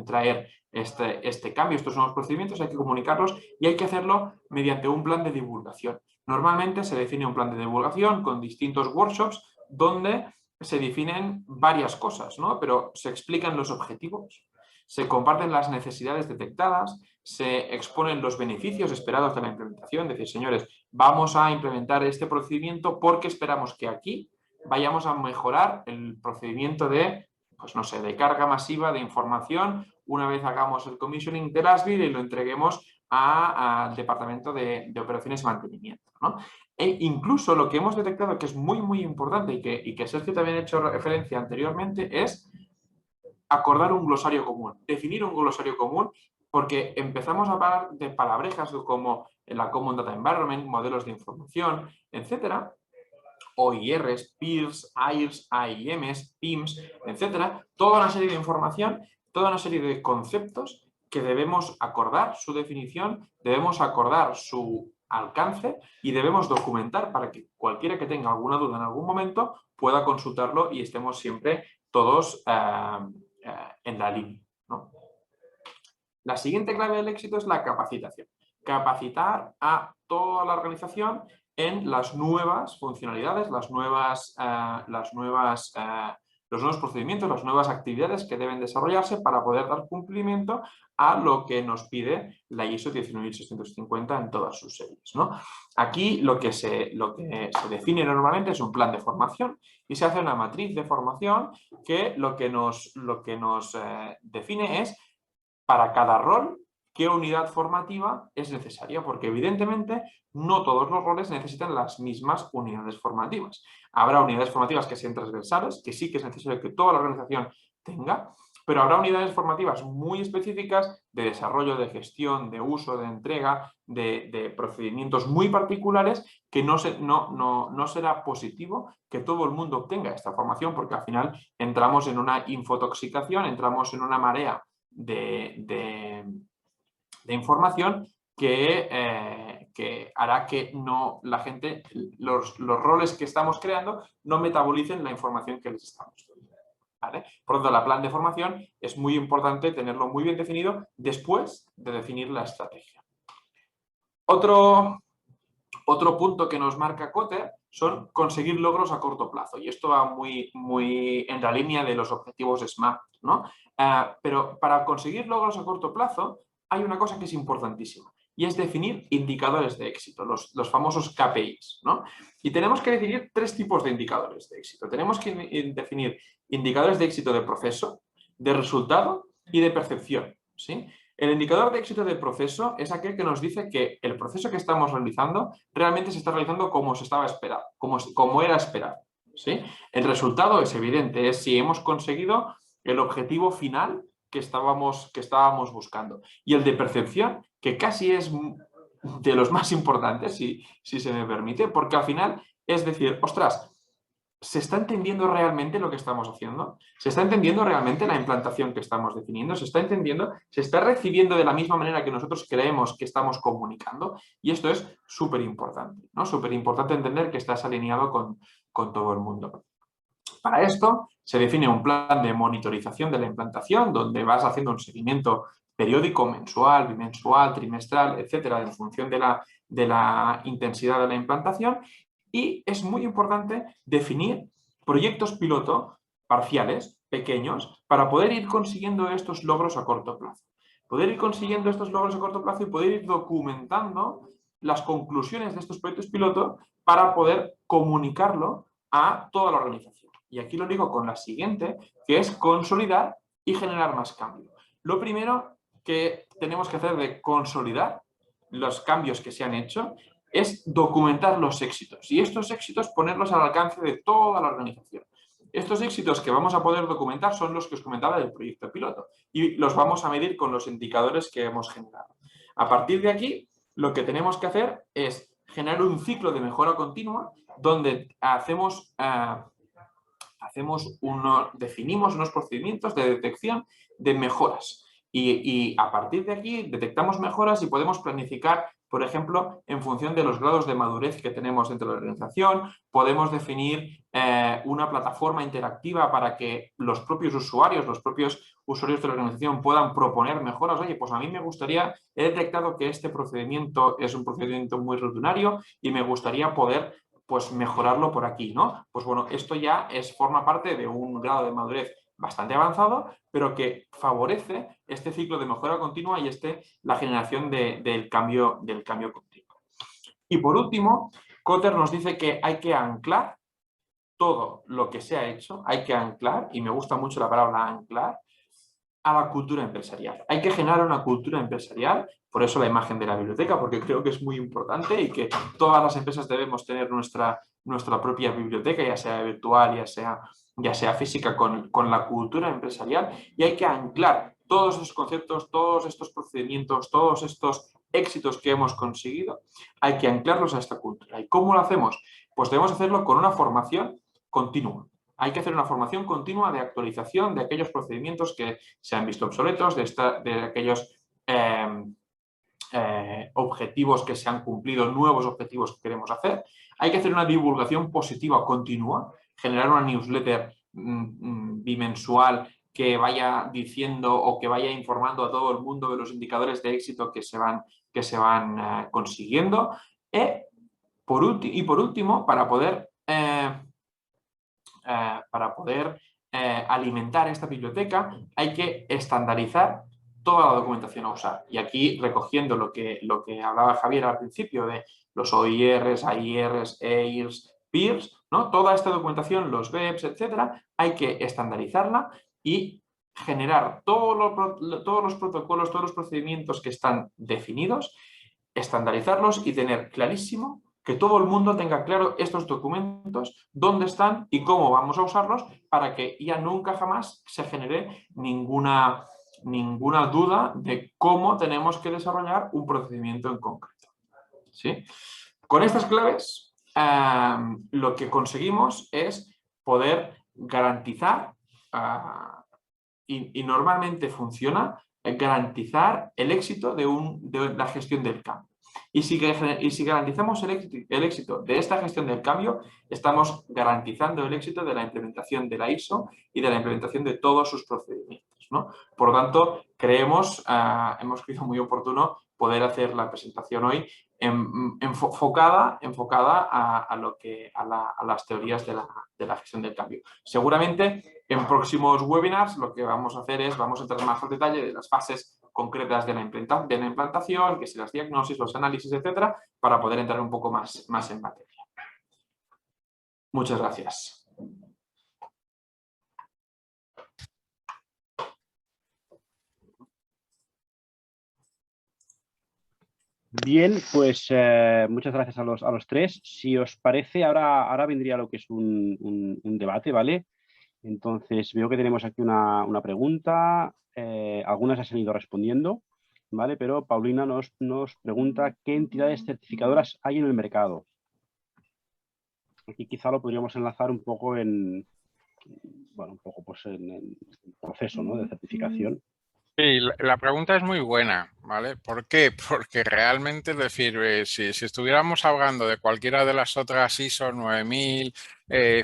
traer este cambio, estos nuevos procedimientos, hay que comunicarlos y hay que hacerlo mediante un plan de divulgación. Normalmente se define un plan de divulgación con distintos workshops donde se definen varias cosas, ¿no? Pero se explican los objetivos, se comparten las necesidades detectadas, se exponen los beneficios esperados de la implementación, decir, señores, vamos a implementar este procedimiento porque esperamos que aquí vayamos a mejorar el procedimiento de, pues no sé, de carga masiva de información una vez hagamos el commissioning del ASBIR y lo entreguemos al departamento de operaciones y mantenimiento, ¿no? E incluso lo que hemos detectado que es muy, muy importante y que Sergio también ha hecho referencia anteriormente es acordar un glosario común, definir un glosario común, porque empezamos a hablar de palabrejas como la Common Data Environment, modelos de información, etcétera, OIRs, PIRs, AIRs, AIMs, PIMs, etcétera, toda una serie de información, toda una serie de conceptos que debemos acordar su definición, debemos acordar su alcance y debemos documentar para que cualquiera que tenga alguna duda en algún momento pueda consultarlo y estemos siempre todos en la línea, ¿no? La siguiente clave del éxito es la capacitación. Capacitar a toda la organización en las nuevas funcionalidades, los nuevos procedimientos, las nuevas actividades que deben desarrollarse para poder dar cumplimiento a lo que nos pide la ISO 19650 en todas sus series, ¿no? Aquí lo que se define normalmente es un plan de formación y se hace una matriz de formación que lo que nos define es para cada rol qué unidad formativa es necesaria, porque evidentemente no todos los roles necesitan las mismas unidades formativas. Habrá unidades formativas que sean transversales, que sí que es necesario que toda la organización tenga, pero habrá unidades formativas muy específicas de desarrollo, de gestión, de uso, de entrega, de procedimientos muy particulares que no será positivo que todo el mundo obtenga esta formación, porque al final entramos en una infotoxicación, entramos en una marea de información que hará que la gente, los roles que estamos creando, no metabolicen la información que les estamos dando. ¿vale? Por lo tanto, el plan de formación es muy importante tenerlo muy bien definido después de definir la estrategia. Otro punto que nos marca Kotter son conseguir logros a corto plazo, y esto va muy en la línea de los objetivos SMART, ¿no? Pero para conseguir logros a corto plazo hay una cosa que es importantísima, y es definir indicadores de éxito, los famosos KPIs, ¿no? Y tenemos que definir 3 tipos de indicadores de éxito. Tenemos que definir indicadores de éxito de proceso, de resultado y de percepción, ¿sí? El indicador de éxito del proceso es aquel que nos dice que el proceso que estamos realizando realmente se está realizando como se estaba esperado, como era esperado, ¿sí? El resultado es evidente, es si hemos conseguido el objetivo final que estábamos buscando. Y el de percepción, que casi es de los más importantes, si se me permite, porque al final es decir, ostras, ¿se está entendiendo realmente lo que estamos haciendo? ¿Se está entendiendo realmente la implantación que estamos definiendo? ¿Se está entendiendo? ¿Se está recibiendo de la misma manera que nosotros creemos que estamos comunicando? Y esto es súper importante, ¿no? Súper importante entender que estás alineado con todo el mundo. Para esto se define un plan de monitorización de la implantación donde vas haciendo un seguimiento periódico, mensual, bimensual, trimestral, etcétera, en función de la intensidad de la implantación. Y es muy importante definir proyectos piloto parciales, pequeños, para poder ir consiguiendo estos logros a corto plazo. Poder ir consiguiendo estos logros a corto plazo y poder ir documentando las conclusiones de estos proyectos piloto para poder comunicarlo a toda la organización. Y aquí lo digo con la siguiente, que es consolidar y generar más cambio. Lo primero que tenemos que hacer de consolidar los cambios que se han hecho es documentar los éxitos y estos éxitos ponerlos al alcance de toda la organización. Estos éxitos que vamos a poder documentar son los que os comentaba del proyecto piloto y los vamos a medir con los indicadores que hemos generado. A partir de aquí, lo que tenemos que hacer es generar un ciclo de mejora continua donde definimos unos procedimientos de detección de mejoras. Y a partir de aquí detectamos mejoras y podemos planificar, por ejemplo, en función de los grados de madurez que tenemos dentro de la organización, podemos definir una plataforma interactiva para que los propios usuarios de la organización puedan proponer mejoras. Oye, pues a mí me gustaría, he detectado que este procedimiento es un procedimiento muy rutinario y me gustaría poder pues mejorarlo por aquí, ¿no? Pues bueno, esto ya forma parte de un grado de madurez bastante avanzado, pero que favorece este ciclo de mejora continua y la generación del cambio continuo. Y por último, Kotter nos dice que hay que anclar todo lo que se ha hecho, hay que anclar, y me gusta mucho la palabra anclar, a la cultura empresarial. Hay que generar una cultura empresarial, por eso la imagen de la biblioteca, porque creo que es muy importante y que todas las empresas debemos tener nuestra propia biblioteca, ya sea virtual, ya sea física, con la cultura empresarial, y hay que anclar todos esos conceptos, todos estos procedimientos, todos estos éxitos que hemos conseguido, hay que anclarlos a esta cultura. ¿Y cómo lo hacemos? Pues debemos hacerlo con una formación continua. Hay que hacer una formación continua de actualización de aquellos procedimientos que se han visto obsoletos, de aquellos objetivos que se han cumplido, nuevos objetivos que queremos hacer. Hay que hacer una divulgación positiva continua, generar una newsletter bimensual que vaya diciendo o que vaya informando a todo el mundo de los indicadores de éxito que se van consiguiendo. Por último, para poder alimentar esta biblioteca hay que estandarizar toda la documentación a usar. Y aquí, recogiendo lo que hablaba Javier al principio de los OIRs, AIRs, EIRs, PIRs, ¿no? Toda esta documentación, los BEPS, etcétera, hay que estandarizarla y generar todos los protocolos, todos los procedimientos que están definidos, estandarizarlos y tener clarísimo que todo el mundo tenga claro estos documentos, dónde están y cómo vamos a usarlos para que ya nunca jamás se genere ninguna duda de cómo tenemos que desarrollar un procedimiento en concreto. ¿Sí? Con estas claves, lo que conseguimos es poder garantizar, y normalmente funciona, garantizar el éxito de la gestión del cambio. Y si garantizamos el éxito de esta gestión del cambio, estamos garantizando el éxito de la implementación de la ISO y de la implementación de todos sus procedimientos, ¿no? Por lo tanto, hemos creído muy oportuno poder hacer la presentación hoy enfocada a las teorías de la gestión del cambio. Seguramente en próximos webinars lo que vamos a hacer es, vamos a entrar más al detalle de las fases concretas de la implantación, que si las diagnosis, los análisis, etcétera, para poder entrar un poco más en materia. Muchas gracias. Bien, pues muchas gracias a los tres. Si os parece, ahora vendría lo que es un debate, ¿vale? Entonces, veo que tenemos aquí una pregunta. Algunas las han ido respondiendo, ¿vale? Pero Paulina nos pregunta qué entidades certificadoras hay en el mercado. Aquí quizá lo podríamos enlazar un poco en el proceso, ¿no?, de certificación. Sí, la pregunta es muy buena, ¿vale? ¿Por qué? Porque realmente, es decir, si estuviéramos hablando de cualquiera de las otras ISO 9000,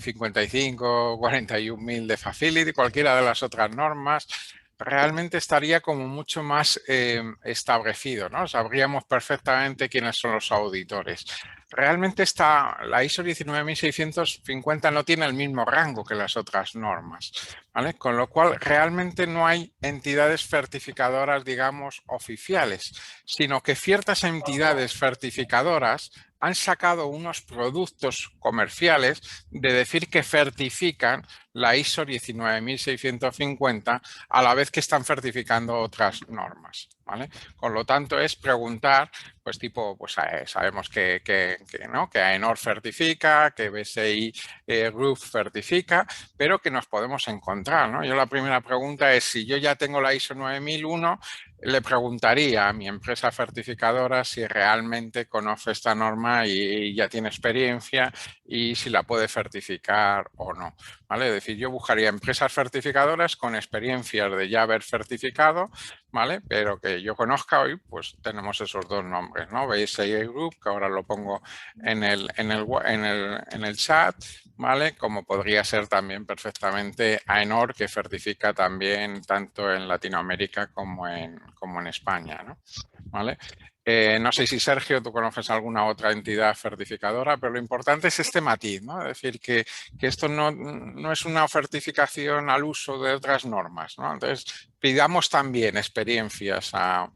55, 41000 de Facility, cualquiera de las otras normas, realmente estaría como mucho más establecido, ¿no? Sabríamos perfectamente quiénes son los auditores. Realmente la ISO 19650 no tiene el mismo rango que las otras normas, ¿vale? Con lo cual realmente no hay entidades certificadoras, digamos, oficiales, sino que ciertas entidades certificadoras han sacado unos productos comerciales de decir que certifican la ISO 19650 a la vez que están certificando otras normas, ¿vale? Con lo tanto es preguntar, pues tipo, pues sabemos que AENOR certifica, que BSI Group certifica, pero que nos podemos encontrar, ¿no? Yo la primera pregunta es, si yo ya tengo la ISO 9001, le preguntaría a mi empresa certificadora si realmente conoce esta norma y ya tiene experiencia y si la puede certificar o no, ¿vale? Es decir, yo buscaría empresas certificadoras con experiencias de ya haber certificado, ¿vale? Pero que yo conozca hoy, pues tenemos esos dos nombres, ¿no? BSI Group, que ahora lo pongo en el chat, ¿vale? Como podría ser también perfectamente AENOR, que certifica también tanto en Latinoamérica como en España, ¿no? ¿Vale? No sé si, Sergio, tú conoces alguna otra entidad certificadora, pero lo importante es este matiz, ¿no? Es decir, que esto no es una certificación al uso de otras normas, ¿no? Entonces, pidamos también experiencias a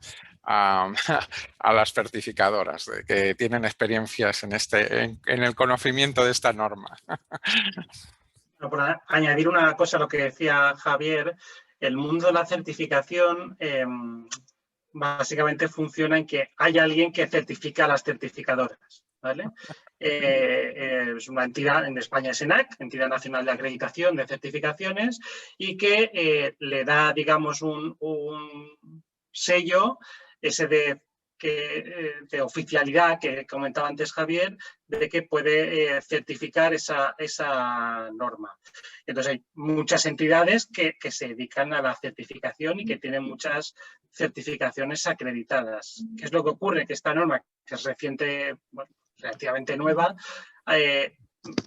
las certificadoras que tienen experiencias en el conocimiento de esta norma. Por añadir una cosa a lo que decía Javier, el mundo de la certificación básicamente funciona en que hay alguien que certifica a las certificadoras, ¿vale? Es una entidad, en España es ENAC, Entidad Nacional de Acreditación de Certificaciones, y que le da, digamos, un sello, ese de oficialidad que comentaba antes Javier, de que puede certificar esa norma. Entonces hay muchas entidades que se dedican a la certificación y que tienen muchas certificaciones acreditadas. ¿Qué es lo que ocurre? Que esta norma, que es relativamente nueva,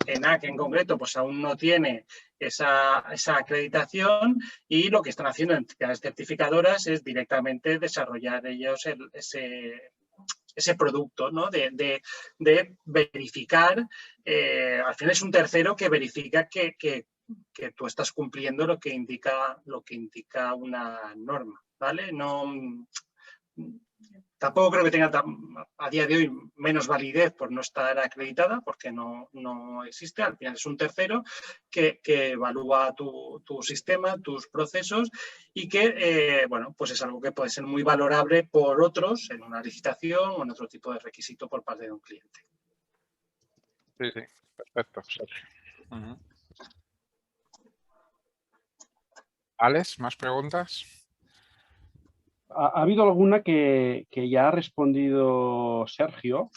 ENAC en concreto, pues aún no tiene esa acreditación, y lo que están haciendo entidades certificadoras es directamente desarrollar ellos ese producto, ¿no? De verificar, al final es un tercero que verifica que tú estás cumpliendo lo que indica una norma, ¿vale? Tampoco creo que tenga a día de hoy menos validez por no estar acreditada, porque no existe. Al final es un tercero que evalúa tu sistema, tus procesos, y que, bueno, pues es algo que puede ser muy valorable por otros en una licitación o en otro tipo de requisito por parte de un cliente. Sí, perfecto. Alex, ¿más preguntas? Ha habido alguna que ya ha respondido Sergio,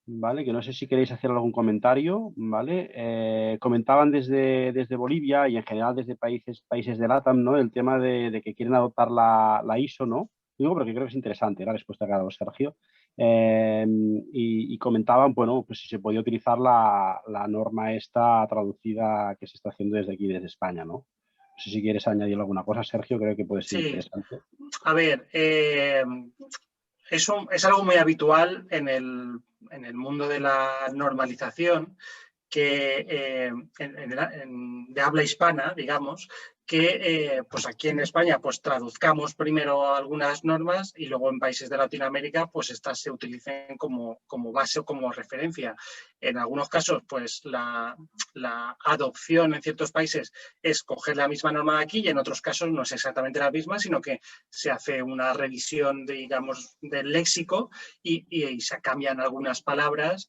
¿vale? Que no sé si queréis hacer algún comentario, ¿vale? Comentaban desde Bolivia y en general desde países de LATAM, ¿no? El tema de que quieren adoptar la ISO, ¿no? Digo porque creo que es interesante la respuesta que ha dado Sergio. Y comentaban, bueno, pues si se podía utilizar la norma esta traducida que se está haciendo desde aquí, desde España, ¿no? No sé si quieres añadir alguna cosa, Sergio, creo que puede ser interesante. A ver, es algo muy habitual en el mundo de la normalización, que de habla hispana, digamos, que pues aquí en España pues traduzcamos primero algunas normas y luego en países de Latinoamérica pues estas se utilicen como base o como referencia. En algunos casos pues la adopción en ciertos países es coger la misma norma de aquí y en otros casos no es exactamente la misma, sino que se hace una revisión, digamos, del léxico y se cambian algunas palabras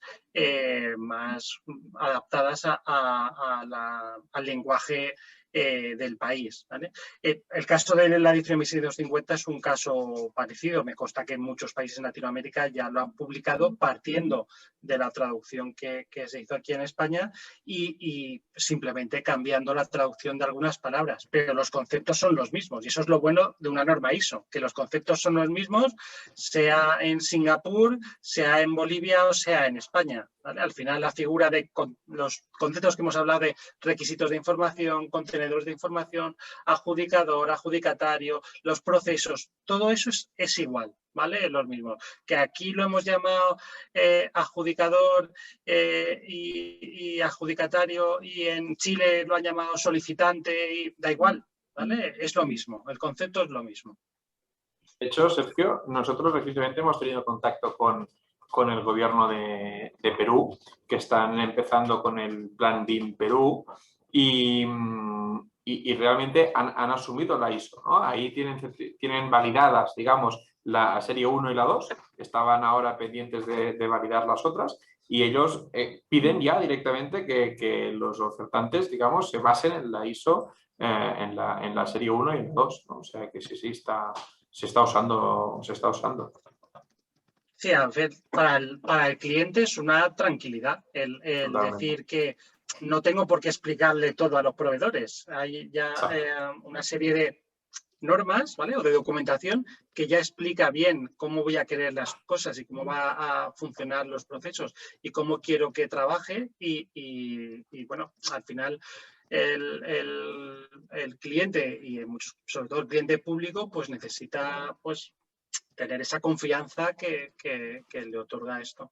más adaptadas al lenguaje del país, ¿vale? El caso de la edición 1650 es un caso parecido. Me consta que en muchos países en Latinoamérica ya lo han publicado partiendo de la traducción que se hizo aquí en España y simplemente cambiando la traducción de algunas palabras, pero los conceptos son los mismos y eso es lo bueno de una norma ISO, que los conceptos son los mismos, sea en Singapur, sea en Bolivia o sea en España, ¿vale? Al final la figura de los conceptos que hemos hablado de requisitos de información, contenedores de información, adjudicador, adjudicatario, los procesos, todo eso es igual, ¿vale? Es lo mismo. Que aquí lo hemos llamado adjudicador y adjudicatario y en Chile lo han llamado solicitante y da igual, ¿vale? Es lo mismo, el concepto es lo mismo. De hecho, Sergio, nosotros recientemente hemos tenido contacto con el gobierno de Perú, que están empezando con el plan BIM Perú y realmente han asumido la ISO, ¿no? Ahí tienen validadas, digamos, la serie 1 y la 2, estaban ahora pendientes de validar las otras y ellos piden ya directamente que los ofertantes, digamos, se basen en la ISO en la serie 1 y la 2, ¿no? O sea que sí, se está usando. Sí, a ver, para el cliente es una tranquilidad el decir que no tengo por qué explicarle todo a los proveedores. Hay ya una serie de normas, ¿vale? O de documentación que ya explica bien cómo voy a querer las cosas y cómo va a funcionar los procesos y cómo quiero que trabaje y bueno, al final el cliente y sobre todo el cliente público pues necesita pues tener esa confianza que le otorga esto.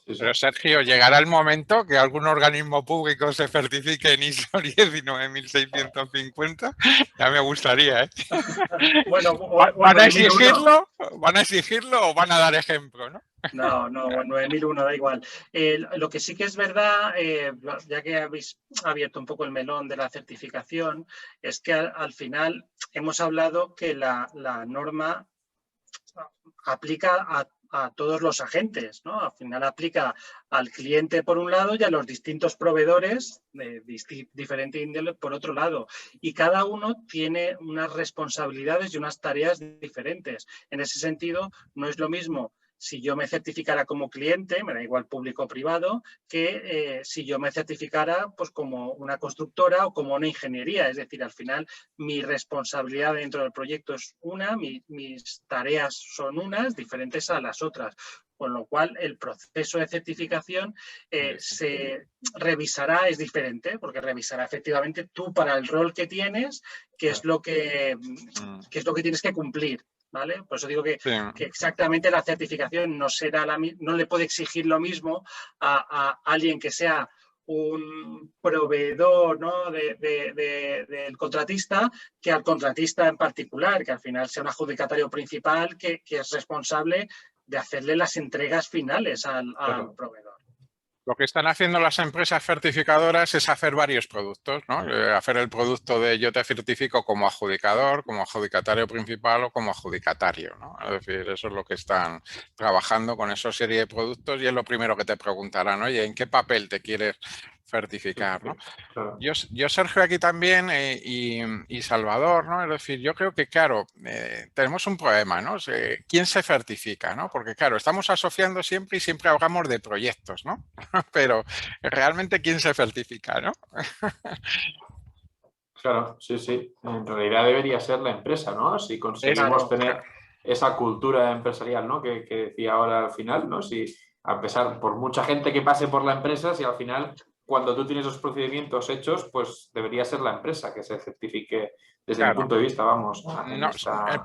Pero Sergio, ¿llegará el momento que algún organismo público se certifique en ISO 19650? Ya me gustaría, ¿eh? Bueno, ¿Van a exigirlo? ¿Van a exigirlo o van a dar ejemplo, no? No, 9001 da igual. Lo que sí que es verdad, ya que habéis abierto un poco el melón de la certificación, es que al final hemos hablado que la norma aplica a todos los agentes, ¿no? Al final aplica al cliente por un lado y a los distintos proveedores de diferente índole por otro lado. Y cada uno tiene unas responsabilidades y unas tareas diferentes. En ese sentido, no es lo mismo si yo me certificara como cliente, me da igual público o privado, que si yo me certificara pues como una constructora o como una ingeniería. Es decir, al final mi responsabilidad dentro del proyecto es una, mis tareas son unas, diferentes a las otras. Con lo cual, el proceso de certificación se revisará, es diferente, porque revisará efectivamente tú para el rol que tienes, qué es lo que tienes que cumplir. ¿Vale? Por eso digo que exactamente la certificación no le puede exigir lo mismo a alguien que sea un proveedor, ¿no? del contratista que al contratista en particular, que al final sea un adjudicatario principal que es responsable de hacerle las entregas finales al proveedor. Lo que están haciendo las empresas certificadoras es hacer varios productos, ¿no? Hacer el producto de yo te certifico como adjudicador, como adjudicatario principal o como adjudicatario, ¿no? Es decir, eso es lo que están trabajando con esa serie de productos y es lo primero que te preguntarán, oye, ¿en qué papel te quieres certificar, ¿no? Claro. Yo, Sergio, aquí también y Salvador, ¿no? Es decir, yo creo que, claro, tenemos un problema, ¿no? ¿Quién se certifica, no? Porque, claro, estamos asociando siempre y siempre hablamos de proyectos, ¿no? Pero realmente, ¿quién se certifica, no? Claro, sí. En realidad debería ser la empresa, ¿no? Si conseguimos tener esa cultura empresarial, ¿no? que decía ahora al final, ¿no? Si a pesar, por mucha gente que pase por la empresa, si al final, cuando tú tienes los procedimientos hechos, pues debería ser la empresa que se certifique desde mi Claro. punto de vista, vamos. No,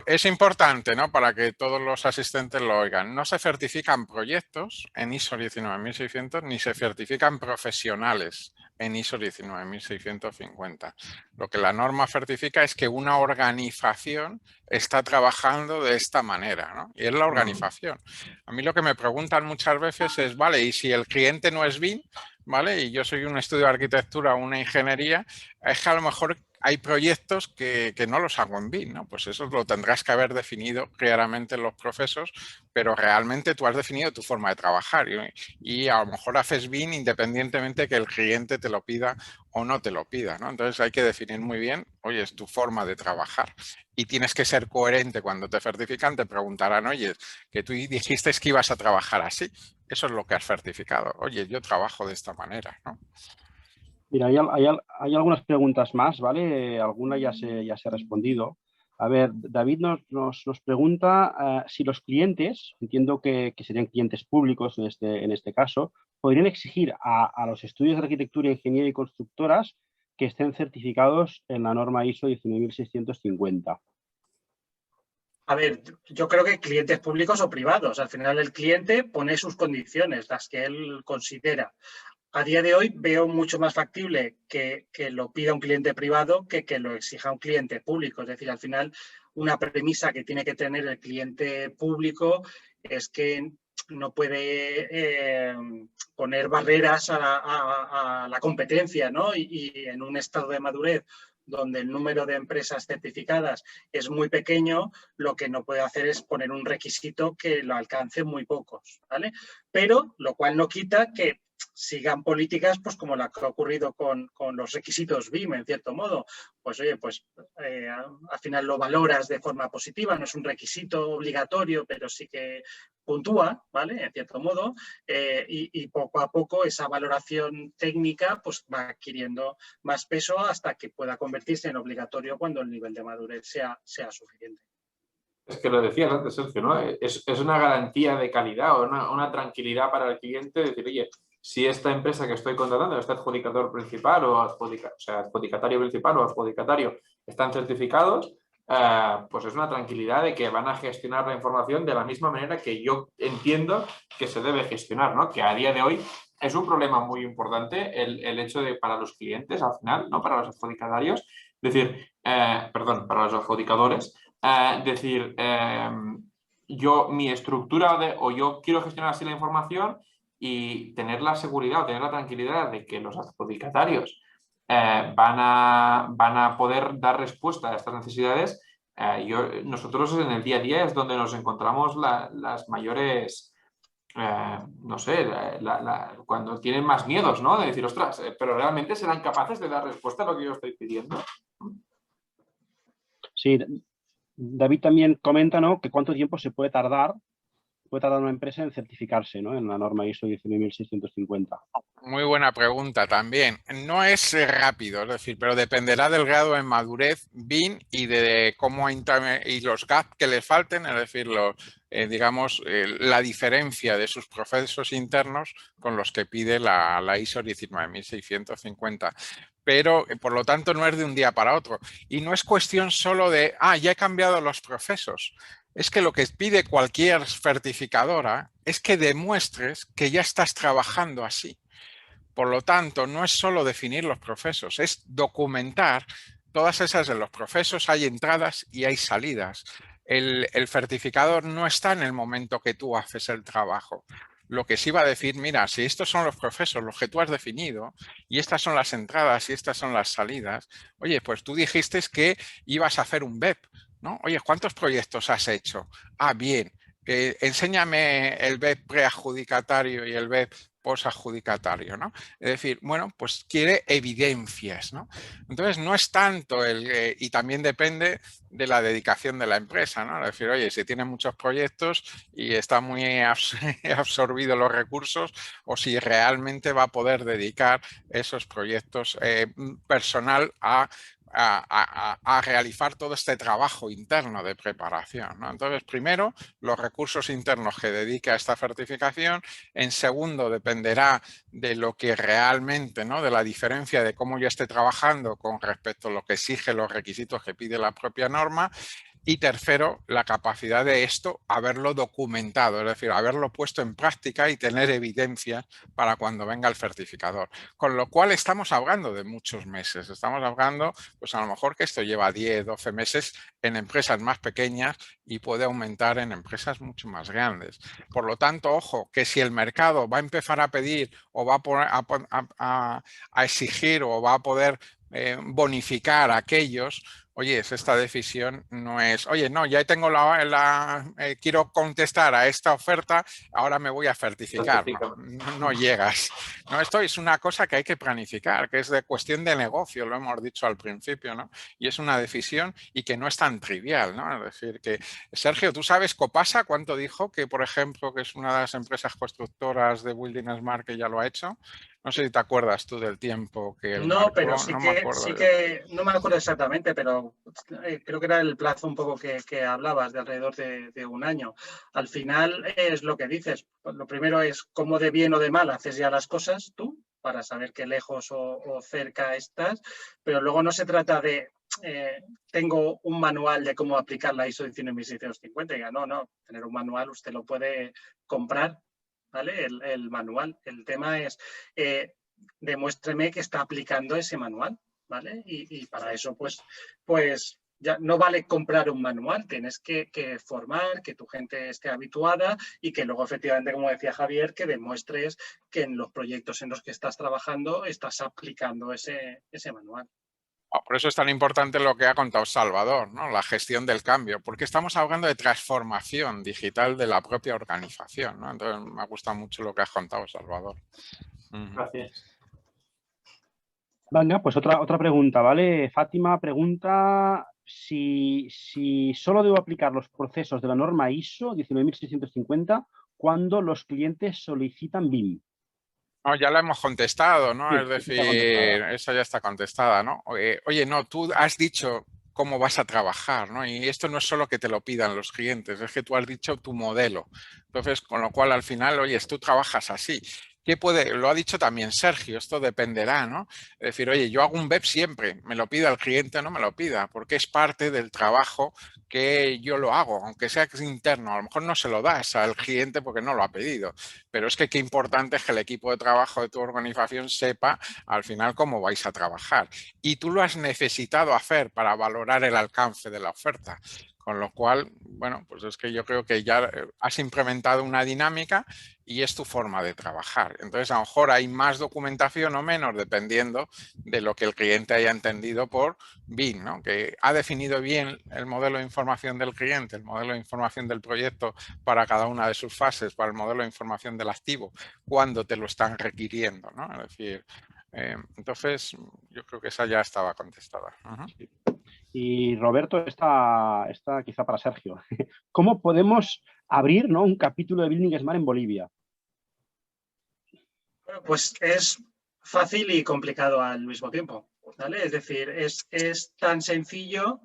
es importante, ¿no? Para que todos los asistentes lo oigan. No se certifican proyectos en ISO 19600 ni se certifican profesionales en ISO 19650. Lo que la norma certifica es que una organización está trabajando de esta manera, ¿no? Y es la organización. A mí lo que me preguntan muchas veces es, vale, y si el cliente no es BIM, ¿vale? Y yo soy un estudio de arquitectura o una ingeniería, es que a lo mejor hay proyectos que no los hago en BIM, ¿no? Pues eso lo tendrás que haber definido claramente en los procesos, pero realmente tú has definido tu forma de trabajar y a lo mejor haces BIM independientemente que el cliente te lo pida o no te lo pida, ¿no? Entonces hay que definir muy bien, oye, es tu forma de trabajar y tienes que ser coherente cuando te certifican, te preguntarán, oye, que tú dijiste que ibas a trabajar así, eso es lo que has certificado, oye, yo trabajo de esta manera, ¿no? Mira, hay algunas preguntas más, ¿vale? Alguna ya se ha respondido. A ver, David nos pregunta si los clientes, entiendo que serían clientes públicos en este caso, podrían exigir a los estudios de arquitectura, ingeniería y constructoras que estén certificados en la norma ISO 19650. A ver, yo creo que clientes públicos o privados. Al final el cliente pone sus condiciones, las que él considera. A día de hoy veo mucho más factible que lo pida un cliente privado que lo exija un cliente público. Es decir, al final una premisa que tiene que tener el cliente público es que no puede poner barreras a la competencia, ¿no? Y en un estado de madurez donde el número de empresas certificadas es muy pequeño, lo que no puede hacer es poner un requisito que lo alcance muy pocos, ¿vale? Pero lo cual no quita que sigan políticas pues como la que ha ocurrido con los requisitos BIM, en cierto modo. Pues oye, pues al final lo valoras de forma positiva, no es un requisito obligatorio, pero sí que puntúa, ¿vale? En cierto modo, y poco a poco esa valoración técnica pues va adquiriendo más peso hasta que pueda convertirse en obligatorio cuando el nivel de madurez sea suficiente. Es que lo decías antes, Sergio, ¿no? Es una garantía de calidad o una tranquilidad para el cliente decir, oye, si esta empresa que estoy contratando, este adjudicador principal o adjudicatario principal o adjudicatario están certificados, pues es una tranquilidad de que van a gestionar la información de la misma manera que yo entiendo que se debe gestionar, ¿no? Que a día de hoy es un problema muy importante el hecho de para los clientes al final, ¿no? Para los adjudicatarios, decir, perdón, para los adjudicadores, decir, yo mi estructura o yo quiero gestionar así la información y tener la seguridad o tener la tranquilidad de que los adjudicatarios van a poder dar respuesta a estas necesidades. Nosotros en el día a día es donde nos encontramos las mayores, no sé, cuando tienen más miedos, ¿no? De decir, ostras, pero realmente serán capaces de dar respuesta a lo que yo estoy pidiendo. Sí, David también comenta, ¿no?, que cuánto tiempo puede tardar una empresa en certificarse, ¿no?, en la norma ISO 19650. Muy buena pregunta también. No es rápido, es decir, pero dependerá del grado de madurez BIM y de cómo y los gaps que le falten, es decir, digamos, la diferencia de sus procesos internos con los que pide la ISO 19650. Pero, por lo tanto, no es de un día para otro. Y no es cuestión solo de, ya he cambiado los procesos. Es que lo que pide cualquier certificadora es que demuestres que ya estás trabajando así. Por lo tanto, no es solo definir los procesos, es documentar todas esas. En los procesos hay entradas y hay salidas. El certificador no está en el momento que tú haces el trabajo. Lo que sí va a decir, mira, si estos son los procesos, los que tú has definido, y estas son las entradas y estas son las salidas, oye, pues tú dijiste que ibas a hacer un BEP, ¿no? Oye, ¿cuántos proyectos has hecho? Bien, enséñame el BEP preadjudicatario y el BEP posadjudicatario, ¿no? Es decir, bueno, pues quiere evidencias, ¿no? Entonces, no es tanto y también depende de la dedicación de la empresa, ¿no? Es decir, oye, si tiene muchos proyectos y está muy absorbido los recursos, o si realmente va a poder dedicar esos proyectos personal a a realizar todo este trabajo interno de preparación, ¿no? Entonces, primero, los recursos internos que dedique a esta certificación. En segundo, dependerá de lo que realmente, ¿no? De la diferencia de cómo yo esté trabajando con respecto a lo que exige los requisitos que pide la propia norma. Y tercero, la capacidad de esto haberlo documentado, es decir, haberlo puesto en práctica y tener evidencia para cuando venga el certificador. Con lo cual estamos hablando de muchos meses. Estamos hablando, pues a lo mejor que esto lleva 10, 12 meses en empresas más pequeñas y puede aumentar en empresas mucho más grandes. Por lo tanto, ojo, que si el mercado va a empezar a pedir o va a exigir o va a poder bonificar a aquellos, oye, esta decisión no es, oye, no, ya tengo quiero contestar a esta oferta, ahora me voy a certificar. No llegas. No, esto es una cosa que hay que planificar, que es de cuestión de negocio, lo hemos dicho al principio, ¿no? Y es una decisión y que no es tan trivial, ¿no? Es decir, que, Sergio, ¿tú sabes Copasa cuánto dijo que, por ejemplo, que es una de las empresas constructoras de Building Smart que ya lo ha hecho? No sé si te acuerdas tú del tiempo que él No, marcó. pero sí que, no me acuerdo exactamente, pero creo que era el plazo un poco que hablabas, de alrededor de un año. Al final es lo que dices. Lo primero es cómo de bien o de mal haces ya las cosas tú, para saber qué lejos o cerca estás, pero luego no se trata de tengo un manual de cómo aplicar la ISO 19650. No, tener un manual usted lo puede comprar, ¿vale? El manual. El tema es, demuéstreme que está aplicando ese manual, ¿vale? Y para eso, pues ya no vale comprar un manual, tienes que formar, que tu gente esté habituada y que luego, efectivamente, como decía Javier, que demuestres que en los proyectos en los que estás trabajando estás aplicando ese manual. Por eso es tan importante lo que ha contado Salvador, ¿no? La gestión del cambio, porque estamos hablando de transformación digital de la propia organización, ¿no? Entonces me ha gustado mucho lo que has contado, Salvador. Gracias. Venga, pues otra pregunta, ¿vale? Fátima pregunta si solo debo aplicar los procesos de la norma ISO 19650 cuando los clientes solicitan BIM. No, ya la hemos contestado, ¿no? Sí, Es decir, esa ya está contestada, ¿no? Oye, no, tú has dicho cómo vas a trabajar, ¿no? Y esto no es solo que te lo pidan los clientes, es que tú has dicho tu modelo. Entonces, con lo cual al final, oye, tú trabajas así. ¿Qué puede? Lo ha dicho también Sergio, esto dependerá, ¿no? Es decir, oye, yo hago un web siempre, me lo pida el cliente o no me lo pida, porque es parte del trabajo que yo lo hago, aunque sea interno. A lo mejor no se lo das al cliente porque no lo ha pedido, pero es que qué importante es que el equipo de trabajo de tu organización sepa al final cómo vais a trabajar. Y tú lo has necesitado hacer para valorar el alcance de la oferta. Con lo cual, bueno, pues es que yo creo que ya has implementado una dinámica y es tu forma de trabajar. Entonces, a lo mejor hay más documentación o menos dependiendo de lo que el cliente haya entendido por BIM, ¿no? Que ha definido bien el modelo de información del cliente, el modelo de información del proyecto para cada una de sus fases, para el modelo de información del activo, cuando te lo están requiriendo, ¿no? Es decir, entonces yo creo que esa ya estaba contestada. Y Roberto, está quizá para Sergio. ¿Cómo podemos abrir, ¿no?, un capítulo de Building Smart en Bolivia? Bueno, pues es fácil y complicado al mismo tiempo, ¿vale? Es decir, es tan sencillo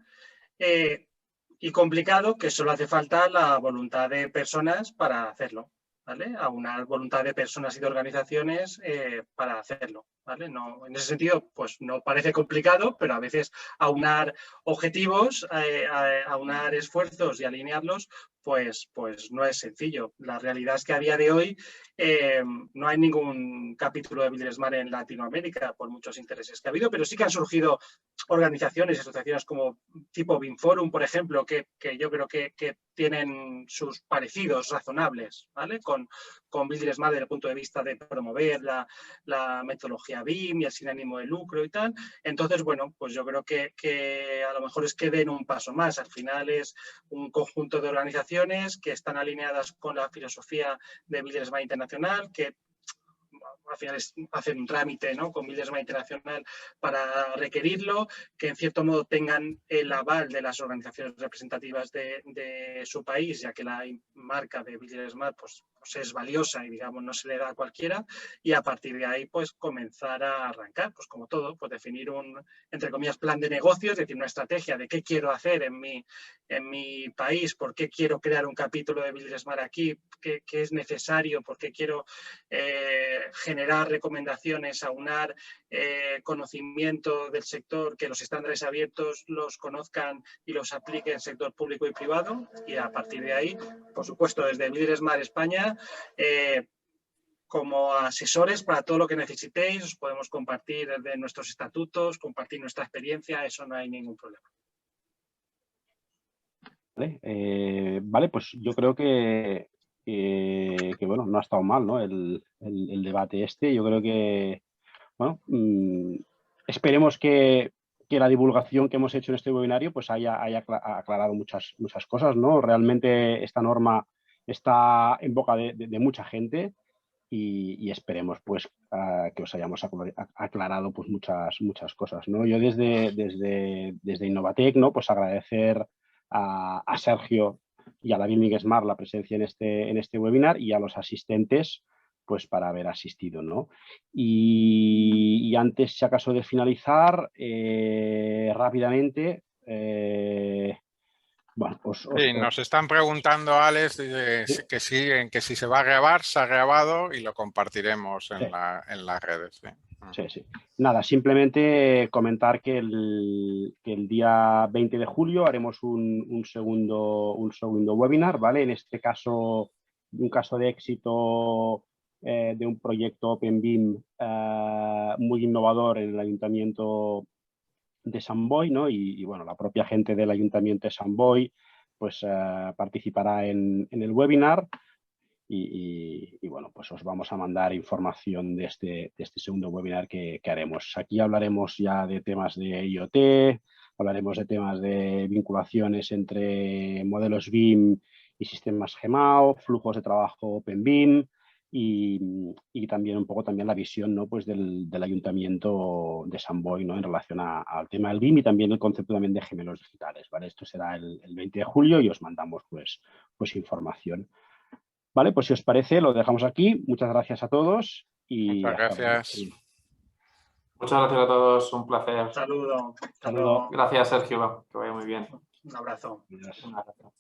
y complicado que solo hace falta la voluntad de personas para hacerlo, ¿vale? A una voluntad de personas y de organizaciones para hacerlo, ¿vale? No, en ese sentido, pues no parece complicado, pero a veces aunar objetivos, aunar esfuerzos y alinearlos, pues no es sencillo. La realidad es que a día de hoy no hay ningún capítulo de Building Smart en Latinoamérica por muchos intereses que ha habido, pero sí que han surgido organizaciones y asociaciones como tipo BIM Forum, por ejemplo, que yo creo que tienen sus parecidos razonables, ¿vale? Con Building Smart desde el punto de vista de promover la metodología BIM y el sin ánimo de lucro y tal. Entonces, bueno, pues yo creo que a lo mejor es que den un paso más. Al final es un conjunto de organizaciones que están alineadas con la filosofía de Building Smart Internacional, que al final es hacer un trámite, ¿no?, con Builders Smart Internacional para requerirlo, que en cierto modo tengan el aval de las organizaciones representativas de su país, ya que la marca de Builders Smart pues es valiosa y, digamos, no se le da a cualquiera, y a partir de ahí pues comenzar a arrancar, pues como todo, pues definir un, entre comillas, plan de negocios, es decir, una estrategia de qué quiero hacer en mi país, por qué quiero crear un capítulo de Builders Smart aquí, qué es necesario, por qué quiero generar recomendaciones, aunar conocimiento del sector, que los estándares abiertos los conozcan y los aplique el sector público y privado, y a partir de ahí, por supuesto, desde Builders Smart España, como asesores para todo lo que necesitéis, os podemos compartir de nuestros estatutos, compartir nuestra experiencia, eso no hay ningún problema. Vale, pues yo creo que bueno, no ha estado mal, ¿no?, el debate este. Yo creo que, bueno, esperemos que la divulgación que hemos hecho en este webinario pues haya aclarado muchas cosas, ¿no? Realmente esta norma está en boca de mucha gente y esperemos pues que os hayamos aclarado pues muchas cosas, ¿no? Yo desde Innovatec, ¿no?, pues agradecer a Sergio y a la Building Smart la presencia en este webinar, y a los asistentes pues para haber asistido, ¿no? Y antes, si acaso, de finalizar, rápidamente, bueno, Sí, nos están preguntando, Alex, que si se va a grabar, se ha grabado y lo compartiremos en las redes. Sí. Sí. Nada, simplemente comentar que el día 20 de julio haremos un segundo webinar, ¿vale? En este caso, un caso de éxito de un proyecto OpenBIM muy innovador en el Ayuntamiento de Sant Boi, ¿no? Y bueno, la propia gente del Ayuntamiento de Sant Boi pues participará en el webinar. Y bueno, pues os vamos a mandar información de este segundo webinar que haremos. Aquí hablaremos ya de temas de IoT, hablaremos de temas de vinculaciones entre modelos BIM y sistemas GEMAO, flujos de trabajo OpenBIM y también un poco la visión, ¿no?, pues del Ayuntamiento de Sant Boi, ¿no?, en relación al tema del BIM y también el concepto también de gemelos digitales, ¿vale? Esto será el 20 de julio y os mandamos pues información. Vale, pues si os parece, lo dejamos aquí. Muchas gracias a todos. Muchas gracias. Muchas gracias a todos, un placer. Saludo. Saludo. Gracias, Sergio, que vaya muy bien. Un abrazo. Gracias. Un abrazo.